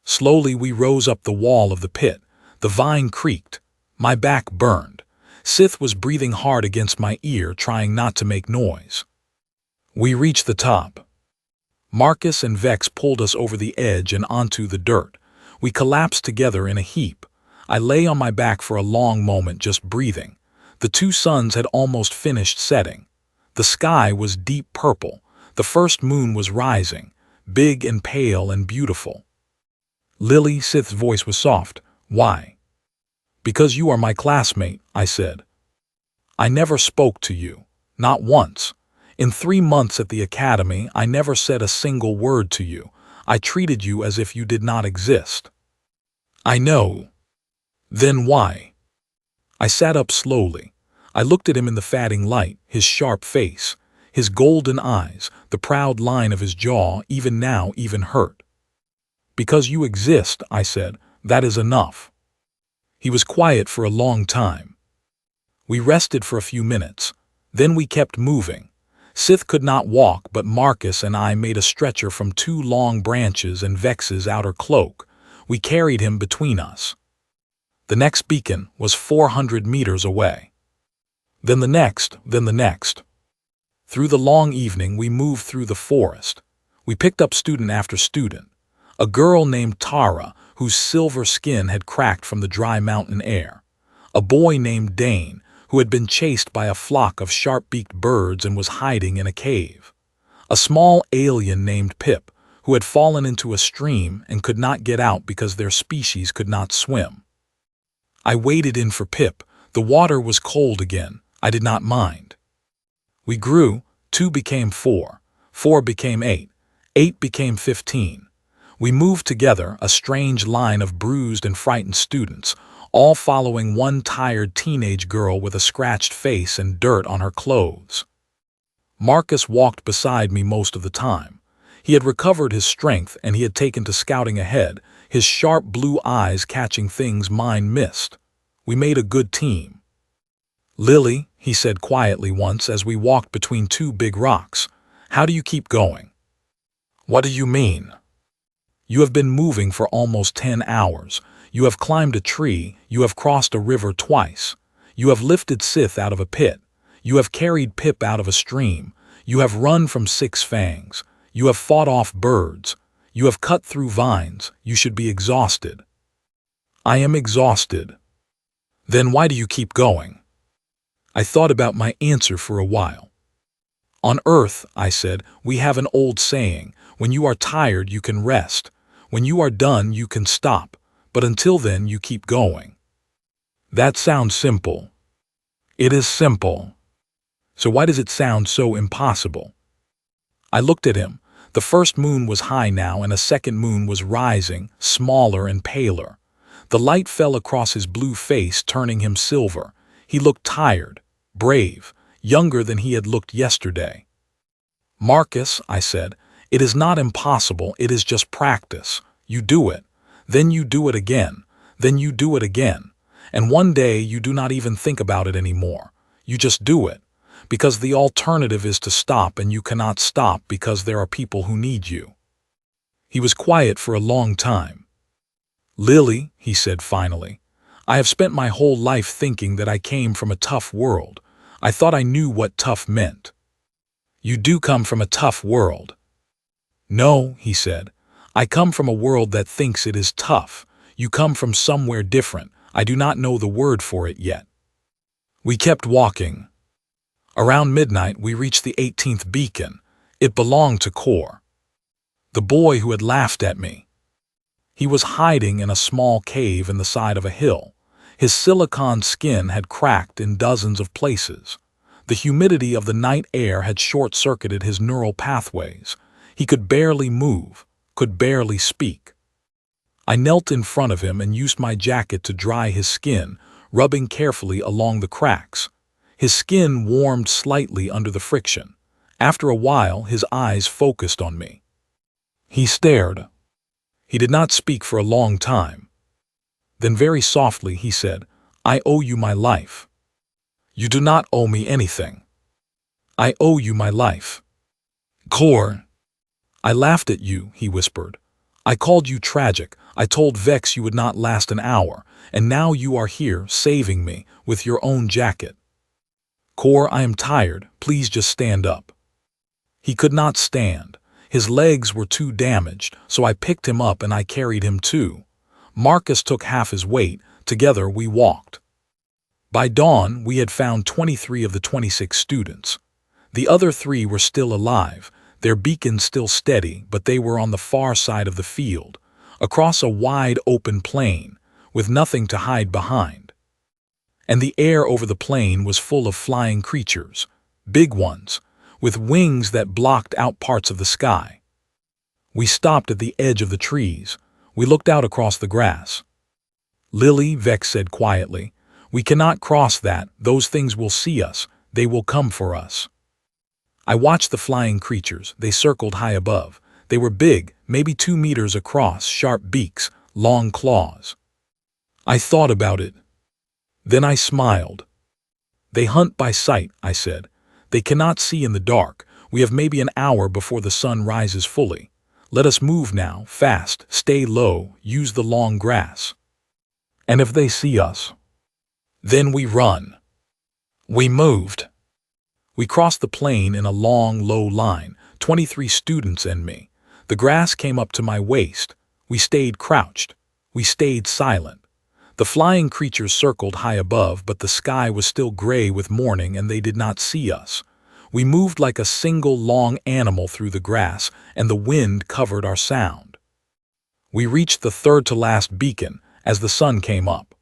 Slowly we rose up the wall of the pit. The vine creaked. My back burned. Sith was breathing hard against my ear, trying not to make noise. We reached the top. Marcus and Vex pulled us over the edge and onto the dirt. We collapsed together in a heap. I lay on my back for a long moment, just breathing. The 2 suns had almost finished setting. The sky was deep purple. The first moon was rising, big and pale and beautiful. "Lily," Sith's voice was soft. "Why?" "Because you are my classmate," I said. "I never spoke to you. Not once. In 3 months at the academy, I never said a single word to you. I treated you as if you did not exist." "I know." "Then why?" I sat up slowly. I looked at him in the fading light, his sharp face, his golden eyes, the proud line of his jaw, even now, even hurt. "Because you exist," I said. "That is enough." He was quiet for a long time. We rested for a few minutes. Then we kept moving. Sith could not walk, but Marcus and I made a stretcher from 2 long branches and Vex's outer cloak. We carried him between us. The next beacon was 400 meters away. Then the next, then the next. Through the long evening we moved through the forest. We picked up student after student. A girl named Tara, whose silver skin had cracked from the dry mountain air. A boy named Dane, who had been chased by a flock of sharp-beaked birds and was hiding in a cave. A small alien named Pip, who had fallen into a stream and could not get out because their species could not swim. I waded in for Pip. The water was cold again. I did not mind. We grew. 2 became 4. 4 became 8. 8 became 15. We moved together, a strange line of bruised and frightened students, all following one tired teenage girl with a scratched face and dirt on her clothes. Marcus walked beside me most of the time. He had recovered his strength and he had taken to scouting ahead, his sharp blue eyes catching things mine missed. We made a good team. "Lily," he said quietly once as we walked between 2 big rocks, "how do you keep going?" "What do you mean?" "You have been moving for almost 10 hours. You have climbed a tree. You have crossed a river twice. You have lifted Sith out of a pit. You have carried Pip out of a stream. You have run from 6 fangs. You have fought off birds. You have cut through vines. You should be exhausted." "I am exhausted." "Then why do you keep going?" I thought about my answer for a while. "On Earth," I said, "we have an old saying, when you are tired you can rest. When you are done you can stop, but until then you keep going." "That sounds simple." "It is simple." "So why does it sound so impossible?" I looked at him. The first moon was high now and a second moon was rising, smaller and paler. The light fell across his blue face, turning him silver. He looked tired, brave, younger than he had looked yesterday. "Marcus," I said, "it is not impossible, it is just practice. You do it, then you do it again, then you do it again, and one day you do not even think about it anymore. You just do it, because the alternative is to stop and you cannot stop because there are people who need you." He was quiet for a long time. "Lily," he said finally, "I have spent my whole life thinking that I came from a tough world. I thought I knew what tough meant." "You do come from a tough world." "No," he said, "I come from a world that thinks it is tough. You come from somewhere different. I do not know the word for it yet." We kept walking. Around midnight we reached the 18th beacon. It belonged to Core, the boy who had laughed at me. He was hiding in a small cave in the side of a hill. His silicon skin had cracked in dozens of places. The humidity of the night air had short-circuited his neural pathways. He could barely move, could barely speak. I knelt in front of him and used my jacket to dry his skin, rubbing carefully along the cracks. His skin warmed slightly under the friction. After a while, his eyes focused on me. He stared. He did not speak for a long time. Then very softly he said, "I owe you my life." "You do not owe me anything." "I owe you my life." "Core." "I laughed at you," he whispered. "I called you tragic. I told Vex you would not last an hour, and now you are here, saving me, with your own jacket." "Core, I am tired. Please just stand up." He could not stand. His legs were too damaged, so I picked him up and I carried him too. Marcus took half his weight. Together we walked. By dawn, we had found 23 of the 26 students. The other 3 were still alive, their beacons still steady, but they were on the far side of the field, across a wide open plain, with nothing to hide behind. And the air over the plain was full of flying creatures, big ones, with wings that blocked out parts of the sky. We stopped at the edge of the trees. We looked out across the grass. "Lily," Vex said quietly, "we cannot cross that. Those things will see us. They will come for us." I watched the flying creatures. They circled high above. They were big, maybe 2 meters across, sharp beaks, long claws. I thought about it. Then I smiled. "They hunt by sight," I said. "They cannot see in the dark. We have maybe an hour before the sun rises fully. Let us move now, fast, stay low, use the long grass." "And if they see us?" "Then we run." We moved. We crossed the plain in a long, low line, 23 students and me. The grass came up to my waist. We stayed crouched. We stayed silent. The flying creatures circled high above, but the sky was still gray with morning and they did not see us. We moved like a single long animal through the grass, and the wind covered our sound. We reached the third-to-last beacon as the sun came up.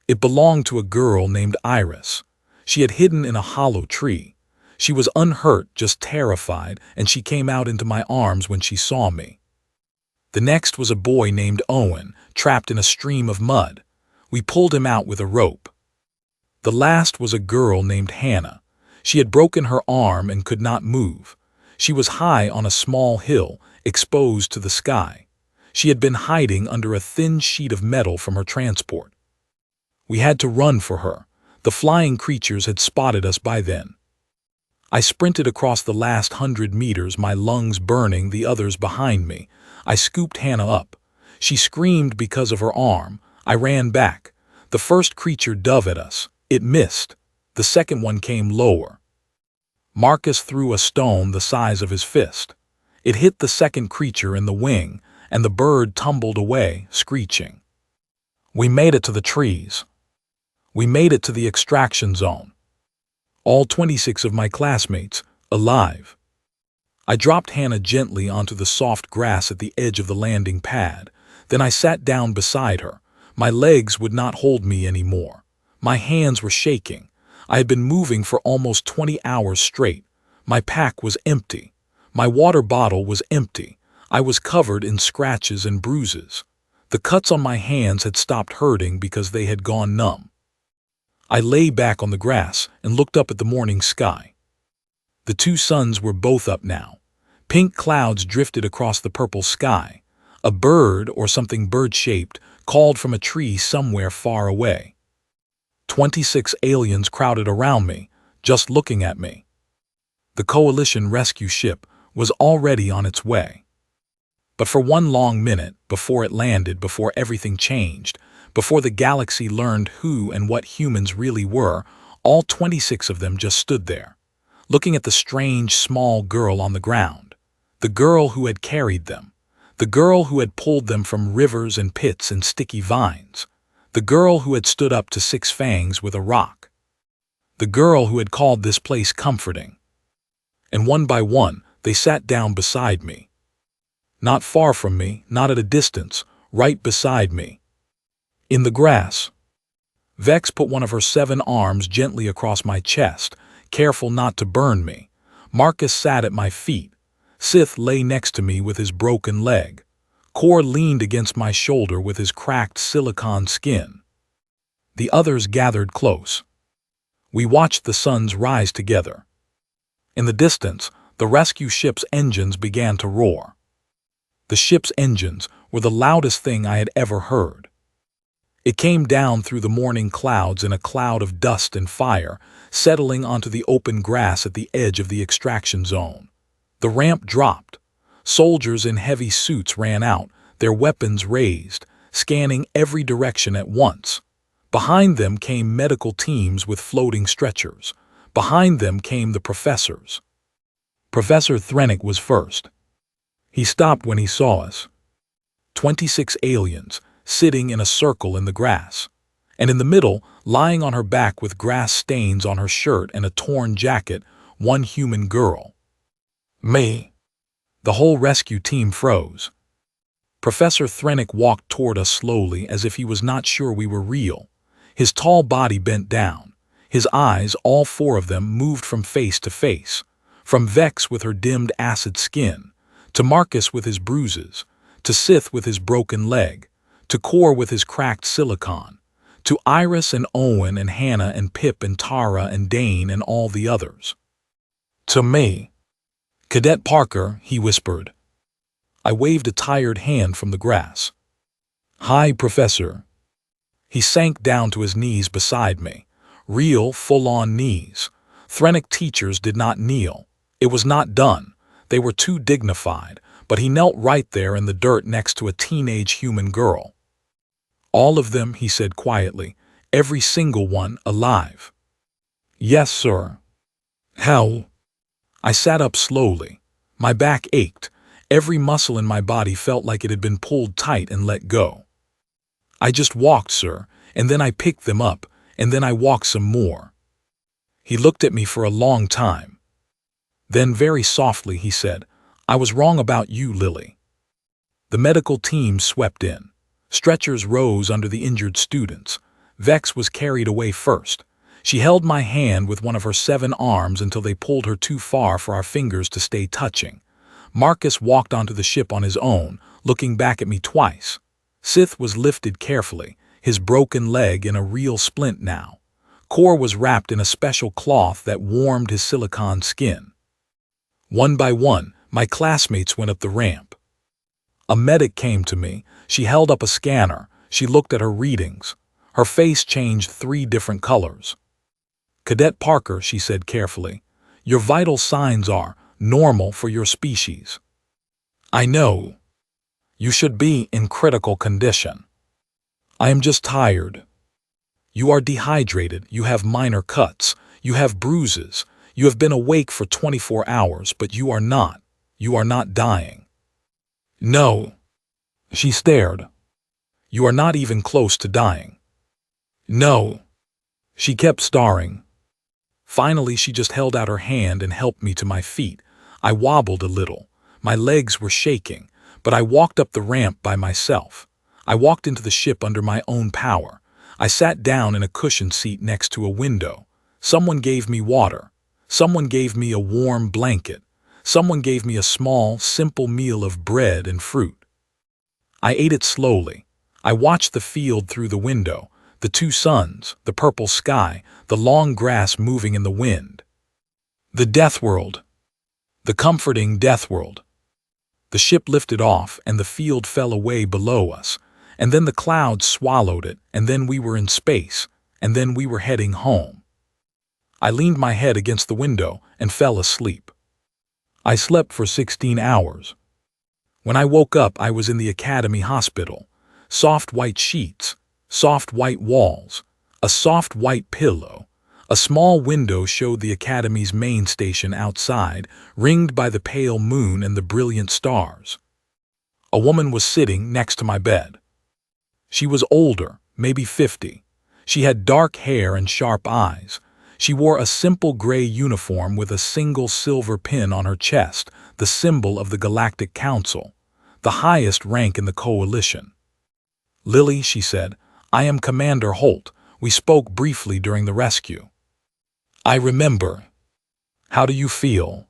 It belonged to a girl named Iris. She had hidden in a hollow tree. She was unhurt, just terrified, and she came out into my arms when she saw me. The next was a boy named Owen, trapped in a stream of mud. We pulled him out with a rope. The last was a girl named Hannah. She had broken her arm and could not move. She was high on a small hill, exposed to the sky. She had been hiding under a thin sheet of metal from her transport. We had to run for her. The flying creatures had spotted us by then. I sprinted across the last 100 meters, my lungs burning, the others behind me. I scooped Hannah up. She screamed because of her arm. I ran back. The first creature dove at us. It missed. The second one came lower. Marcus threw a stone the size of his fist. It hit the second creature in the wing, and the bird tumbled away, screeching. We made it to the trees. We made it to the extraction zone. All 26 of my classmates, alive. I dropped Hannah gently onto the soft grass at the edge of the landing pad. Then I sat down beside her. My legs would not hold me anymore. My hands were shaking. I had been moving for almost 20 hours straight. My pack was empty. My water bottle was empty. I was covered in scratches and bruises. The cuts on my hands had stopped hurting because they had gone numb. I lay back on the grass and looked up at the morning sky. The two suns were both up now. Pink clouds drifted across the purple sky. A bird, or something bird-shaped, called from a tree somewhere far away. 26 aliens crowded around me, just looking at me. The Coalition rescue ship was already on its way. But for one long minute, before it landed, before everything changed, before the galaxy learned who and what humans really were, all 26 of them just stood there, looking at the strange, small girl on the ground, the girl who had carried them, the girl who had pulled them from rivers and pits and sticky vines, the girl who had stood up to Six Fangs with a rock, the girl who had called this place comforting. And one by one, they sat down beside me. Not far from me, not at a distance, right beside me. In the grass. Vex put one of her 7 arms gently across my chest, careful not to burn me. Marcus sat at my feet. Sith lay next to me with his broken leg. Kor leaned against my shoulder with his cracked silicon skin. The others gathered close. We watched the suns rise together. In the distance, the rescue ship's engines began to roar. The ship's engines were the loudest thing I had ever heard. It came down through the morning clouds in a cloud of dust and fire, settling onto the open grass at the edge of the extraction zone. The ramp dropped. Soldiers in heavy suits ran out, their weapons raised, scanning every direction at once. Behind them came medical teams with floating stretchers. Behind them came the professors. Professor Thrennick was first. He stopped when he saw us. 26 aliens, sitting in a circle in the grass. And in the middle, lying on her back with grass stains on her shirt and a torn jacket, one human girl. Me. The whole rescue team froze. Professor Thrennick walked toward us slowly as if he was not sure we were real. His tall body bent down. His eyes, all 4 of them, moved from face to face. From Vex with her dimmed acid skin, to Marcus with his bruises, to Sith with his broken leg, to Kor with his cracked silicon, to Iris and Owen and Hannah and Pip and Tara and Dane and all the others. To me. Cadet Parker, he whispered. I waved a tired hand from the grass. Hi, Professor. He sank down to his knees beside me. Real, full-on knees. Thrennick teachers did not kneel. It was not done. They were too dignified, but he knelt right there in the dirt next to a teenage human girl. All of them, he said quietly, every single one alive. Yes, sir. How? I sat up slowly. My back ached. Every muscle in my body felt like it had been pulled tight and let go. I just walked, sir, and then I picked them up, and then I walked some more. He looked at me for a long time. Then very softly he said, I was wrong about you, Lily. The medical team swept in. Stretchers rose under the injured students. Vex was carried away first. She held my hand with one of her 7 arms until they pulled her too far for our fingers to stay touching. Marcus walked onto the ship on his own, looking back at me twice. Sith was lifted carefully, his broken leg in a real splint now. Core was wrapped in a special cloth that warmed his silicone skin. One by one, my classmates went up the ramp. A medic came to me. She held up a scanner. She looked at her readings. Her face changed 3 different colors. Cadet Parker, she said carefully, your vital signs are normal for your species. I know. You should be in critical condition. I am just tired. You are dehydrated, you have minor cuts, you have bruises, you have been awake for 24 hours, but you are not dying. No. She stared. You are not even close to dying. No. She kept staring. Finally, she just held out her hand and helped me to my feet. I wobbled a little. My legs were shaking, but I walked up the ramp by myself. I walked into the ship under my own power. I sat down in a cushioned seat next to a window. Someone gave me water. Someone gave me a warm blanket. Someone gave me a small, simple meal of bread and fruit. I ate it slowly. I watched the field through the window, the 2 suns, the purple sky, the long grass moving in the wind. The Deathworld. The comforting Deathworld. The ship lifted off and the field fell away below us, and then the clouds swallowed it, and then we were in space, and then we were heading home. I leaned my head against the window and fell asleep. I slept for 16 hours. When I woke up, I was in the Academy Hospital. Soft white sheets, soft white walls, a soft white pillow. A small window showed the Academy's main station outside, ringed by the pale moon and the brilliant stars. A woman was sitting next to my bed. She was older, maybe 50. She had dark hair and sharp eyes. She wore a simple gray uniform with a single silver pin on her chest, the symbol of the Galactic Council, the highest rank in the Coalition. Lily, she said, I am Commander Holt. We spoke briefly during the rescue. I remember. How do you feel?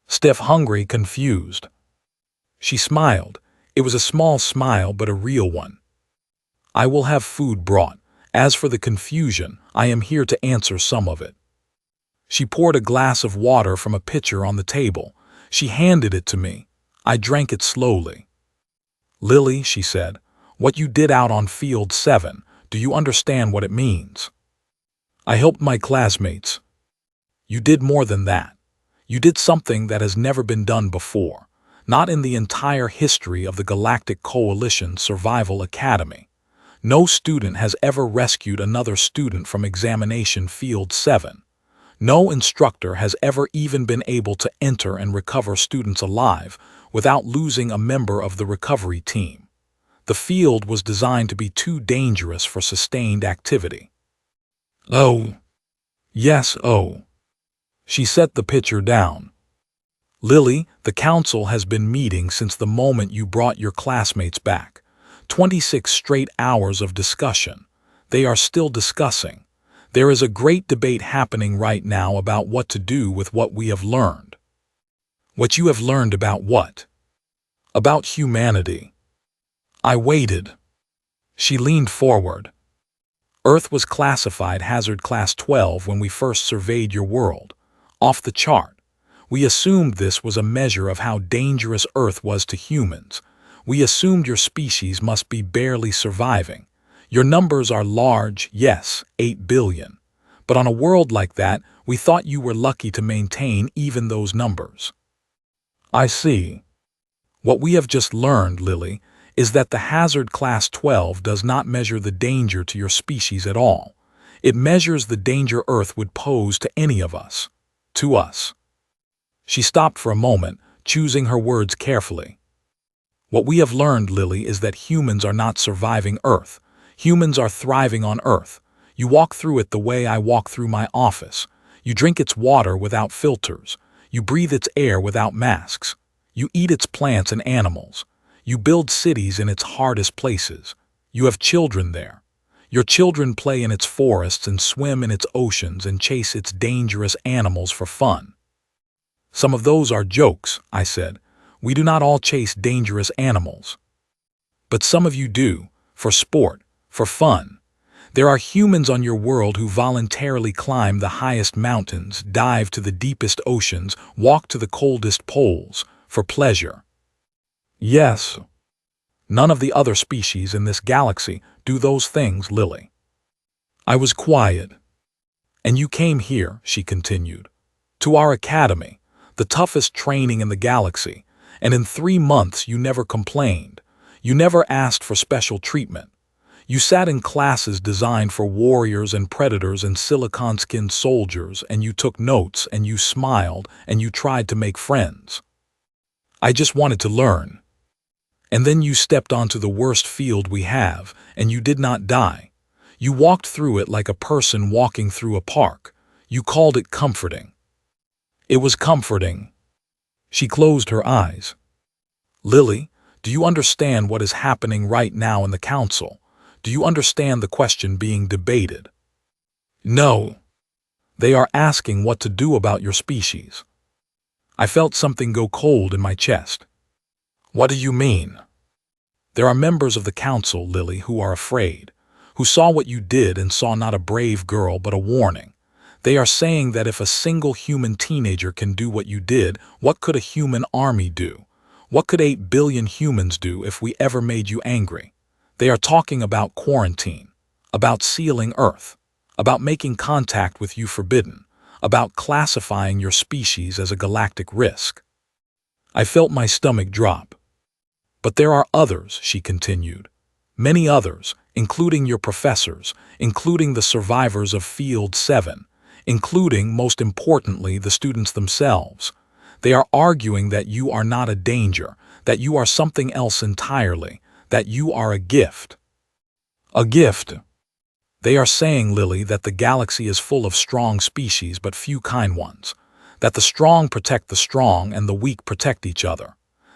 Stiff, hungry, confused. She smiled. It was a small smile, but a real one. I will have food brought. As for the confusion, I am here to answer some of it. She poured a glass of water from a pitcher on the table. She handed it to me. I drank it slowly. Lily, she said, what you did out on Field 7, do you understand what it means? I helped my classmates. You did more than that. You did something that has never been done before, not in the entire history of the Galactic Coalition Survival Academy. No student has ever rescued another student from Examination Field 7. No instructor has ever even been able to enter and recover students alive without losing a member of the recovery team. The field was designed to be too dangerous for sustained activity. Oh. Yes, oh. She set the pitcher down. Lily, the council has been meeting since the moment you brought your classmates back. 26 straight hours of discussion. They are still discussing. There is a great debate happening right now about what to do with what we have learned. What you have learned about what? About humanity. I waited. She leaned forward. Earth was classified Hazard Class 12 when we first surveyed your world. Off the chart. We assumed this was a measure of how dangerous Earth was to humans. We assumed your species must be barely surviving. Your numbers are large, yes, 8 billion. But on a world like that, we thought you were lucky to maintain even those numbers. I see. What we have just learned, Lily, is that the Hazard Class 12 does not measure the danger to your species at all. It measures the danger Earth would pose to any of us. To us. She stopped for a moment, choosing her words carefully. What we have learned, Lily, is that humans are not surviving Earth. Humans are thriving on Earth. You walk through it the way I walk through my office. You drink its water without filters. You breathe its air without masks. You eat its plants and animals. You build cities in its hardest places. You have children there. Your children play in its forests and swim in its oceans and chase its dangerous animals for fun. Some of those are jokes, I said. We do not all chase dangerous animals. But some of you do, for sport, for fun. There are humans on your world who voluntarily climb the highest mountains, dive to the deepest oceans, walk to the coldest poles, for pleasure. Yes. None of the other species in this galaxy do those things, Lily. I was quiet. And you came here, she continued, to our academy, the toughest training in the galaxy, and in 3 months you never complained. You never asked for special treatment. You sat in classes designed for warriors and predators and silicon-skinned soldiers, and you took notes, and you smiled, and you tried to make friends. I just wanted to learn. And then you stepped onto the worst field we have, and you did not die. You walked through it like a person walking through a park. You called it comforting. It was comforting. She closed her eyes. Lily, do you understand what is happening right now in the council? Do you understand the question being debated? No. They are asking what to do about your species. I felt something go cold in my chest. What do you mean? There are members of the council, Lily, who are afraid, who saw what you did and saw not a brave girl but a warning. They are saying that if a single human teenager can do what you did, what could a human army do? What could 8 billion humans do if we ever made you angry? They are talking about quarantine, about sealing Earth, about making contact with you forbidden, about classifying your species as a galactic risk. I felt my stomach drop. But there are others, she continued. Many others, including your professors, including the survivors of Field 7, including, most importantly, the students themselves. They are arguing that you are not a danger, that you are something else entirely, that you are a gift. A gift. They are saying, Lily, that the galaxy is full of strong species but few kind ones, that the strong protect the strong and the weak protect each other,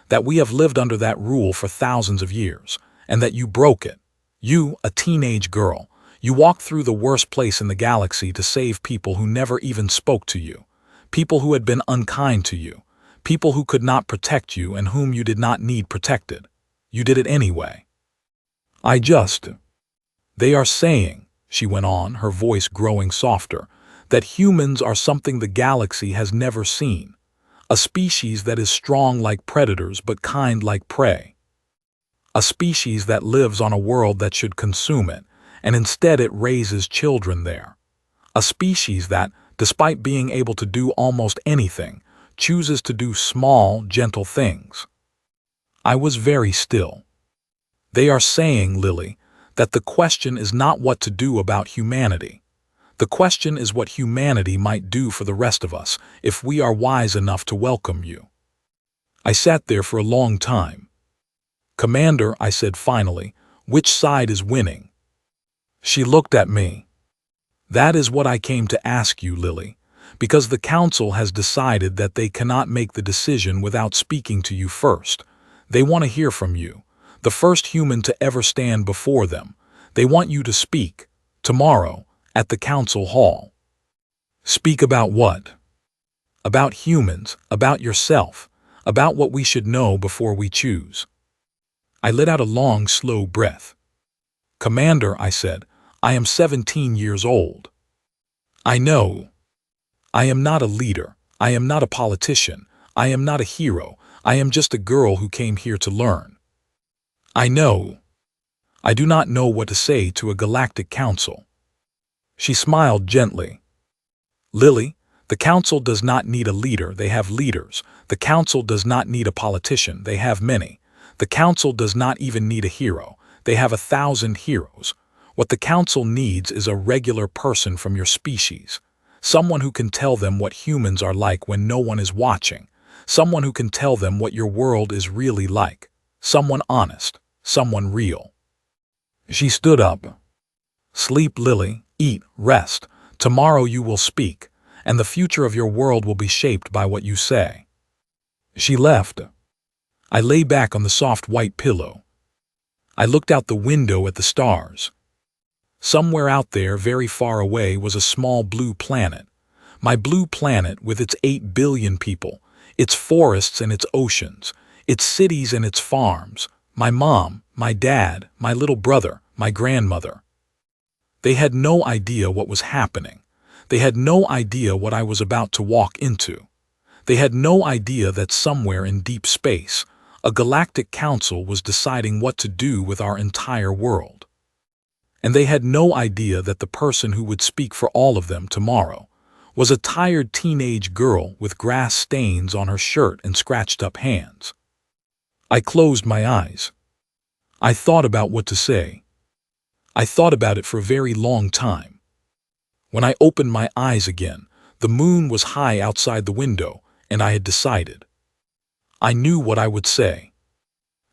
that we have lived under that rule for thousands of years, and that you broke it. You, a teenage girl, you walked through the worst place in the galaxy to save people who never even spoke to you, people who had been unkind to you, people who could not protect you and whom you did not need protected. You did it anyway. They are saying, she went on, her voice growing softer, that humans are something the galaxy has never seen, a species that is strong like predators but kind like prey, a species that lives on a world that should consume it, and instead it raises children there, a species that, despite being able to do almost anything, chooses to do small, gentle things. I was very still. They are saying, Lily, that the question is not what to do about humanity. The question is what humanity might do for the rest of us if we are wise enough to welcome you. I sat there for a long time. Commander, I said finally, which side is winning? She looked at me. That is what I came to ask you, Lily, because the council has decided that they cannot make the decision without speaking to you first. They want to hear from you, the first human to ever stand before them. They want you to speak, tomorrow, at the council hall. Speak about what? About humans, about yourself, about what we should know before we choose. I let out a long, slow breath. Commander, I said, I am 17 years old. I know. I am not a leader. I am not a politician. I am not a hero. I am just a girl who came here to learn. I know. I do not know what to say to a galactic council. She smiled gently. Lily, the council does not need a leader, they have leaders. The council does not need a politician, they have many. The council does not even need a hero, they have 1,000 heroes. What the council needs is a regular person from your species. Someone who can tell them what humans are like when no one is watching. Someone who can tell them what your world is really like. Someone honest. Someone real. She stood up. Sleep, Lily. Eat. Rest. Tomorrow you will speak, and the future of your world will be shaped by what you say. She left. I lay back on the soft white pillow. I looked out the window at the stars. Somewhere out there, very far away, was a small blue planet. My blue planet with its 8 billion people, its forests and its oceans, its cities and its farms, my mom, my dad, my little brother, my grandmother. They had no idea what was happening. They had no idea what I was about to walk into. They had no idea that somewhere in deep space, a galactic council was deciding what to do with our entire world. And they had no idea that the person who would speak for all of them tomorrow was a tired teenage girl with grass stains on her shirt and scratched up hands. I closed my eyes. I thought about what to say. I thought about it for a very long time. When I opened my eyes again, the moon was high outside the window, and I had decided. I knew what I would say.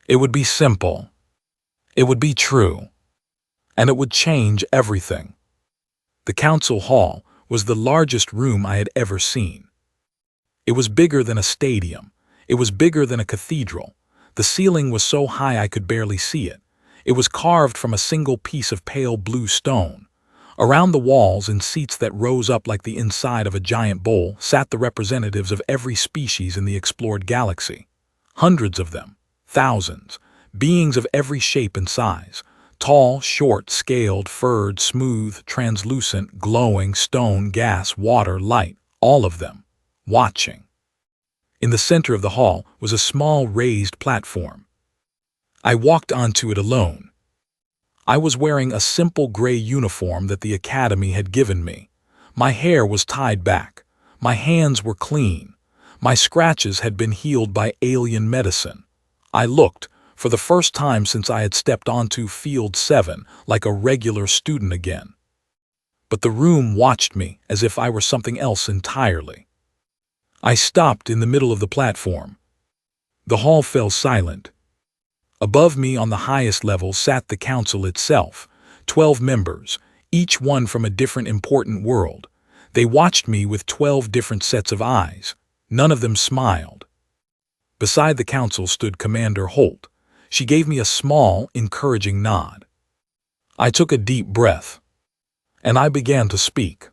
It would be simple. It would be true. And it would change everything. The council hall was the largest room I had ever seen. It was bigger than a stadium. It was bigger than a cathedral. The ceiling was so high I could barely see it. It was carved from a single piece of pale blue stone. Around the walls, in seats that rose up like the inside of a giant bowl, sat the representatives of every species in the explored galaxy. Hundreds of them. Thousands. Beings of every shape and size. Tall, short, scaled, furred, smooth, translucent, glowing, stone, gas, water, light. All of them. Watching. In the center of the hall was a small raised platform. I walked onto it alone. I was wearing a simple gray uniform that the academy had given me. My hair was tied back. My hands were clean. My scratches had been healed by alien medicine. I looked, for the first time since I had stepped onto Field 7, like a regular student again. But the room watched me as if I were something else entirely. I stopped in the middle of the platform. The hall fell silent. Above me on the highest level sat the council itself, 12 members, each one from a different important world. They watched me with 12 different sets of eyes. None of them smiled. Beside the council stood Commander Holt. She gave me a small, encouraging nod. I took a deep breath, and I began to speak.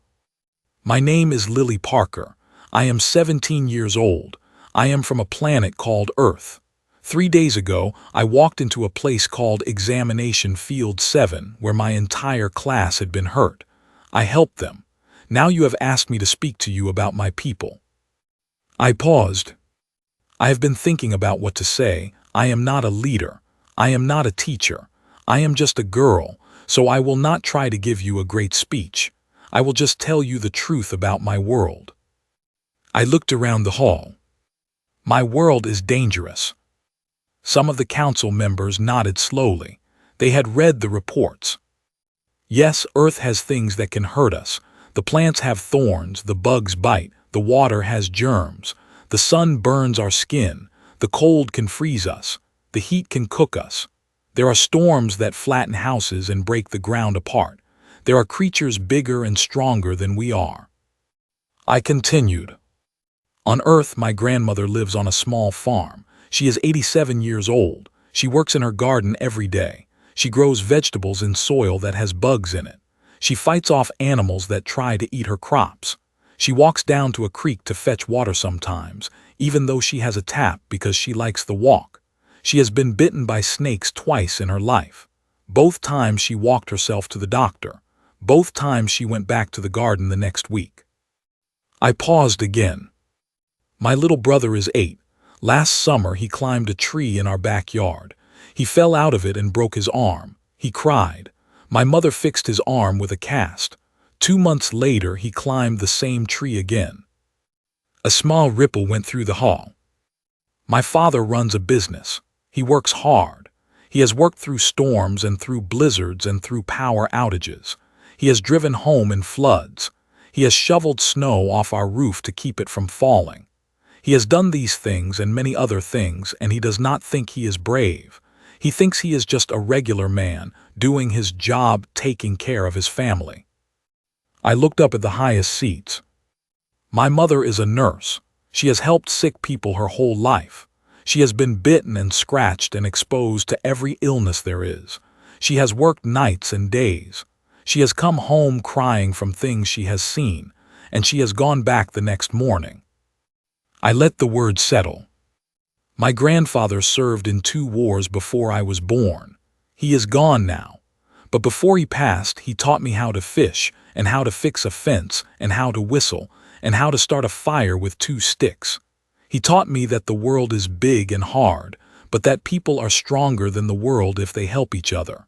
My name is Lily Parker. I am 17 years old. I am from a planet called Earth. 3 days ago, I walked into a place called Examination Field 7, where my entire class had been hurt. I helped them. Now you have asked me to speak to you about my people. I paused. I have been thinking about what to say. I am not a leader. I am not a teacher. I am just a girl, so I will not try to give you a great speech. I will just tell you the truth about my world. I looked around the hall. My world is dangerous. Some of the council members nodded slowly. They had read the reports. Yes, Earth has things that can hurt us. The plants have thorns, the bugs bite, the water has germs, the sun burns our skin, the cold can freeze us, the heat can cook us. There are storms that flatten houses and break the ground apart. There are creatures bigger and stronger than we are. I continued. On Earth, my grandmother lives on a small farm. She is 87 years old. She works in her garden every day. She grows vegetables in soil that has bugs in it. She fights off animals that try to eat her crops. She walks down to a creek to fetch water sometimes, even though she has a tap because she likes the walk. She has been bitten by snakes twice in her life. Both times she walked herself to the doctor. Both times she went back to the garden the next week. I paused again. My little brother is 8. Last summer he climbed a tree in our backyard. He fell out of it and broke his arm. He cried. My mother fixed his arm with a cast. 2 months later he climbed the same tree again. A small ripple went through the hall. My father runs a business. He works hard. He has worked through storms and through blizzards and through power outages. He has driven home in floods. He has shoveled snow off our roof to keep it from falling. He has done these things and many other things, and he does not think he is brave. He thinks he is just a regular man, doing his job, taking care of his family. I looked up at the highest seats. My mother is a nurse. She has helped sick people her whole life. She has been bitten and scratched and exposed to every illness there is. She has worked nights and days. She has come home crying from things she has seen, and she has gone back the next morning. I let the words settle. My grandfather served in 2 wars before I was born. He is gone now. But before he passed, he taught me how to fish, and how to fix a fence, and how to whistle, and how to start a fire with 2 sticks. He taught me that the world is big and hard, but that people are stronger than the world if they help each other.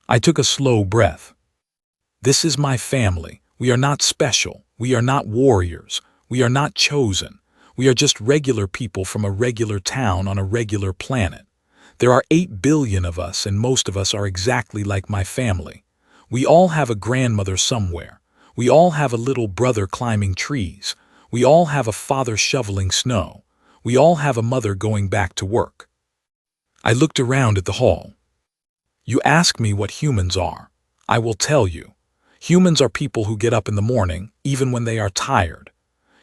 I took a slow breath. This is my family. We are not special. We are not warriors. We are not chosen. We are just regular people from a regular town on a regular planet. There are 8 billion of us, and most of us are exactly like my family. We all have a grandmother somewhere. We all have a little brother climbing trees. We all have a father shoveling snow. We all have a mother going back to work. I looked around at the hall. You ask me what humans are. I will tell you. Humans are people who get up in the morning, even when they are tired.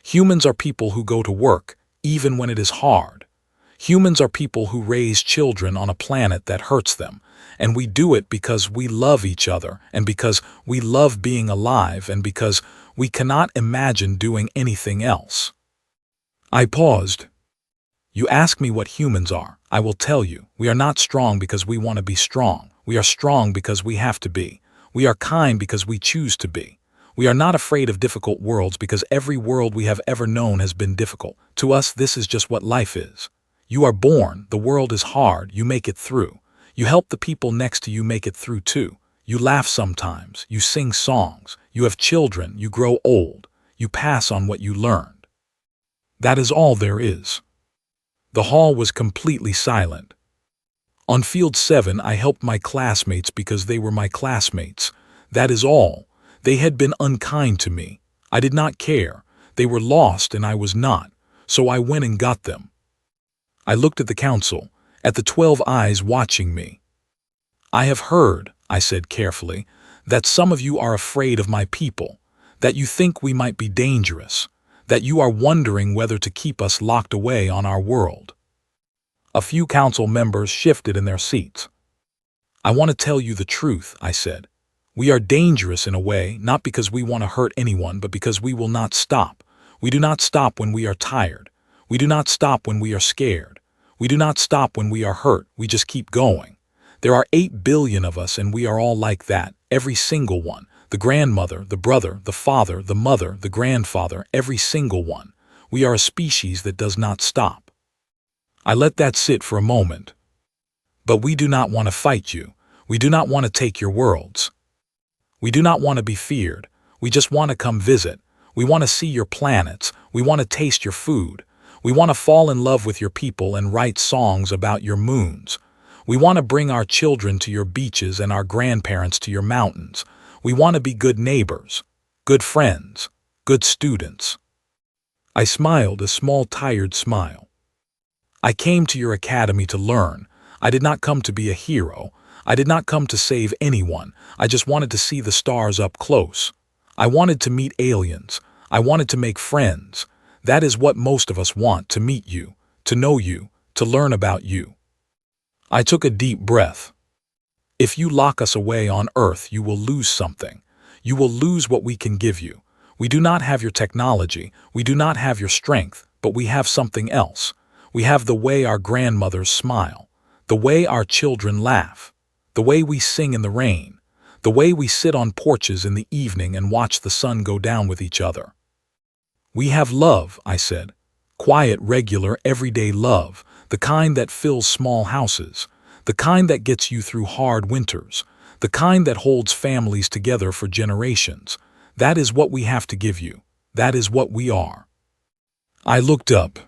Humans are people who go to work, even when it is hard. Humans are people who raise children on a planet that hurts them, and we do it because we love each other, and because we love being alive, and because we cannot imagine doing anything else. I paused. You ask me what humans are. I will tell you. We are not strong because we want to be strong. We are strong because we have to be. We are kind because we choose to be. We are not afraid of difficult worlds because every world we have ever known has been difficult. To us, this is just what life is. You are born, the world is hard, you make it through. You help the people next to you make it through too. You laugh sometimes, you sing songs, you have children, you grow old, you pass on what you learned. That is all there is. The hall was completely silent. On Field 7, I helped my classmates because they were my classmates. That is all. They had been unkind to me. I did not care. They were lost and I was not, so I went and got them. I looked at the council, at the 12 eyes watching me. I have heard, I said carefully, that some of you are afraid of my people, that you think we might be dangerous, that you are wondering whether to keep us locked away on our world. A few council members shifted in their seats. I want to tell you the truth, I said. We are dangerous in a way, not because we want to hurt anyone, but because we will not stop. We do not stop when we are tired. We do not stop when we are scared. We do not stop when we are hurt. We just keep going. There are 8 billion of us, and we are all like that, every single one. The grandmother, the brother, the father, the mother, the grandfather, every single one. We are a species that does not stop. I let that sit for a moment. But we do not want to fight you. We do not want to take your worlds. We do not want to be feared. We just want to come visit. We want to see your planets. We want to taste your food. We want to fall in love with your people and write songs about your moons. We want to bring our children to your beaches and our grandparents to your mountains. We want to be good neighbors, good friends, good students. I smiled a small, tired smile. I came to your academy to learn. I did not come to be a hero. I did not come to save anyone. I just wanted to see the stars up close. I wanted to meet aliens. I wanted to make friends. That is what most of us want, to meet you, to know you, to learn about you. I took a deep breath. If you lock us away on Earth, you will lose something. You will lose what we can give you. We do not have your technology. We do not have your strength, but we have something else. We have the way our grandmothers smile, the way our children laugh, the way we sing in the rain, the way we sit on porches in the evening and watch the sun go down with each other. We have love, I said. Quiet, regular, everyday love, the kind that fills small houses, the kind that gets you through hard winters, the kind that holds families together for generations. That is what we have to give you. That is what we are. I looked up.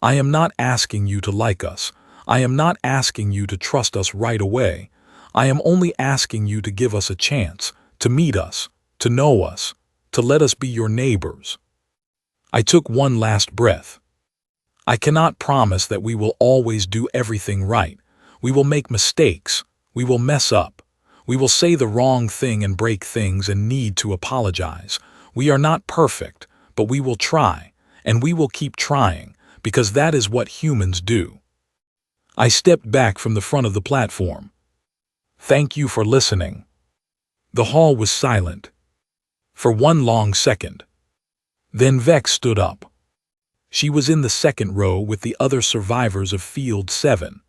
I am not asking you to like us. I am not asking you to trust us right away. I am only asking you to give us a chance, to meet us, to know us, to let us be your neighbors. I took one last breath. I cannot promise that we will always do everything right. We will make mistakes. We will mess up. We will say the wrong thing and break things and need to apologize. We are not perfect, but we will try, and we will keep trying, because that is what humans do. I stepped back from the front of the platform. Thank you for listening. The hall was silent. For one long second. Then Vex stood up. She was in the second row with the other survivors of Field 7.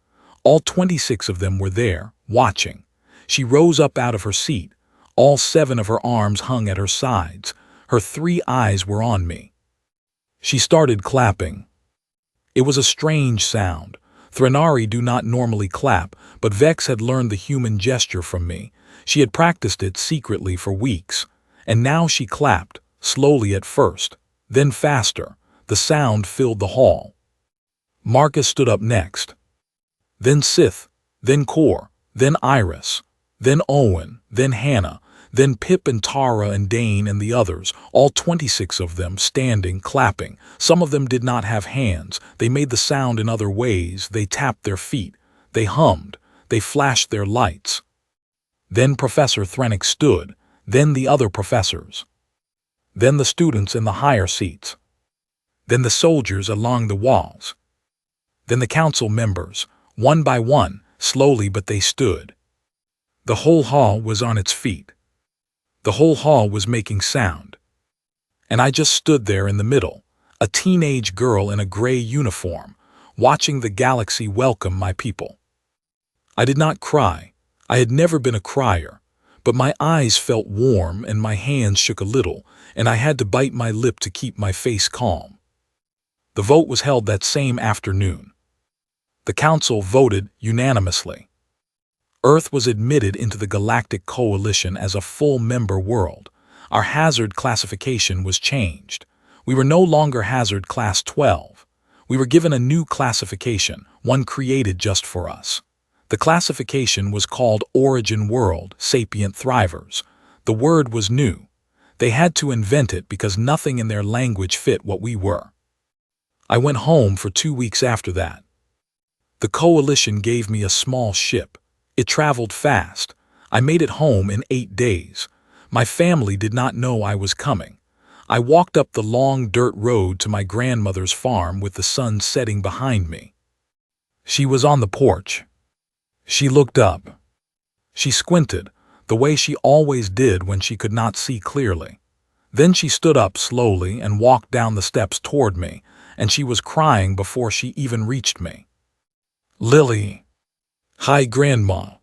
All 26 of them were there, watching. She rose up out of her seat. All 7 of her arms hung at her sides. Her 3 eyes were on me. She started clapping. It was a strange sound. Threnari do not normally clap, but Vex had learned the human gesture from me. She had practiced it secretly for weeks. And now she clapped, slowly at first, then faster. The sound filled the hall. Marcus stood up next. Then Sith, then Kor, then Iris, then Owen, then Hannah, then Pip and Tara and Dane and the others, all 26 of them standing, clapping. Some of them did not have hands. They made the sound in other ways. They tapped their feet. They hummed. They flashed their lights. Then Professor Thrennick stood. Then the other professors. Then the students in the higher seats. Then the soldiers along the walls. Then the council members, one by one, slowly but they stood. The whole hall was on its feet. The whole hall was making sound. And I just stood there in the middle, a teenage girl in a gray uniform, watching the galaxy welcome my people. I did not cry. I had never been a crier, but my eyes felt warm and my hands shook a little, and I had to bite my lip to keep my face calm. The vote was held that same afternoon. The council voted unanimously. Earth was admitted into the Galactic Coalition as a full member world. Our hazard classification was changed. We were no longer Hazard Class 12. We were given a new classification, one created just for us. The classification was called Origin World, Sapient Thrivers. The word was new. They had to invent it because nothing in their language fit what we were. I went home for 2 weeks after that. The Coalition gave me a small ship. It traveled fast. I made it home in 8 days. My family did not know I was coming. I walked up the long dirt road to my grandmother's farm with the sun setting behind me. She was on the porch. She looked up. She squinted, the way she always did when she could not see clearly. Then she stood up slowly and walked down the steps toward me, and she was crying before she even reached me. Lily. Hi, Grandma.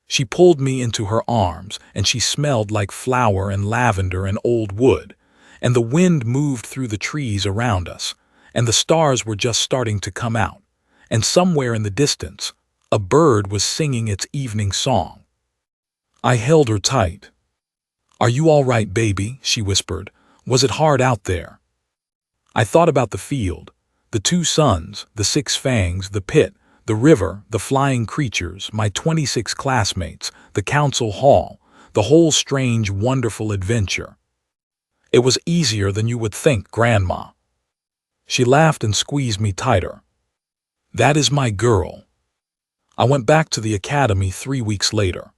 She pulled me into her arms, and she smelled like flower and lavender and old wood, and the wind moved through the trees around us, and the stars were just starting to come out, and somewhere in the distance, a bird was singing its evening song. I held her tight. Are you all right, baby? She whispered. Was it hard out there? I thought about the field, the 2 suns, the 6 fangs, the pit, the river, the flying creatures, my 26 classmates, the council hall, the whole strange, wonderful adventure. It was easier than you would think, Grandma. She laughed and squeezed me tighter. That is my girl. I went back to the academy 3 weeks later.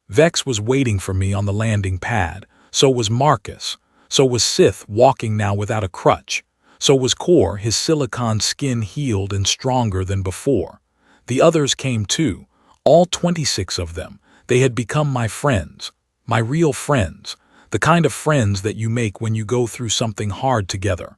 Vex was waiting for me on the landing pad. So was Marcus. So was Sith, walking now without a crutch. So was Kor, his silicon skin healed and stronger than before. The others came too, all 26 of them. They had become my friends, my real friends, the kind of friends that you make when you go through something hard together.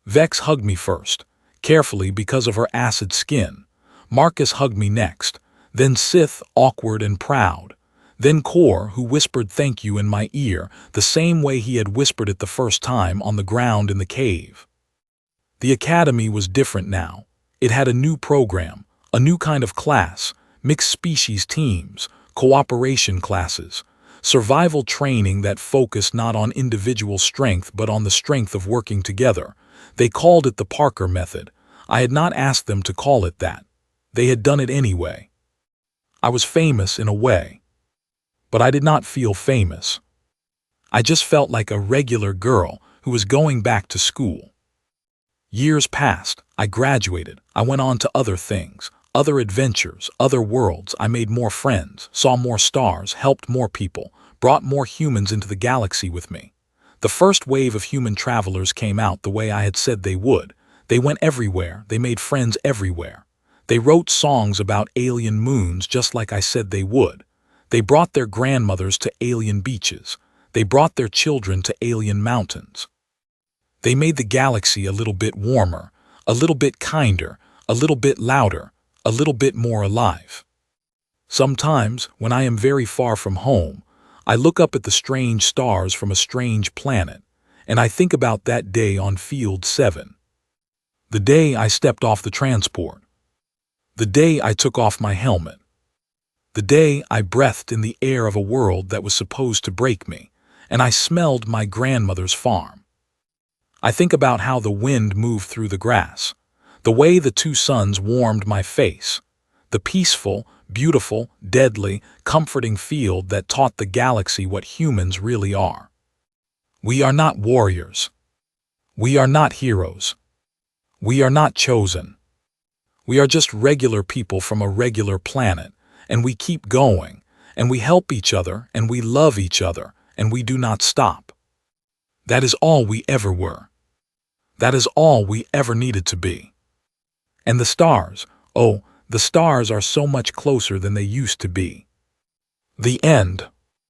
Vex hugged me first, carefully because of her acid skin. Marcus hugged me next, then Sith, awkward and proud. Then Kor, who whispered thank you in my ear, the same way he had whispered it the first time on the ground in the cave. The academy was different now. It had a new program, a new kind of class, mixed species teams, cooperation classes, survival training that focused not on individual strength but on the strength of working together. They called it the Parker method. I had not asked them to call it that. They had done it anyway. I was famous in a way. But I did not feel famous. I just felt like a regular girl who was going back to school. Years passed, I graduated, I went on to other things, other adventures, other worlds. I made more friends, saw more stars, helped more people, brought more humans into the galaxy with me. The first wave of human travelers came out the way I had said they would. They went everywhere, they made friends everywhere. They wrote songs about alien moons just like I said they would. They brought their grandmothers to alien beaches. They brought their children to alien mountains. They made the galaxy a little bit warmer, a little bit kinder, a little bit louder, a little bit more alive. Sometimes, when I am very far from home, I look up at the strange stars from a strange planet, and I think about that day on Field 7. The day I stepped off the transport. The day I took off my helmet. The day I breathed in the air of a world that was supposed to break me, and I smelled my grandmother's farm. I think about how the wind moved through the grass, the way the two suns warmed my face, the peaceful, beautiful, deadly, comforting field that taught the galaxy what humans really are. We are not warriors. We are not heroes. We are not chosen. We are just regular people from a regular planet, and we keep going, and we help each other, and we love each other, and we do not stop. That is all we ever were. That is all we ever needed to be. And the stars, oh, the stars are so much closer than they used to be. The end.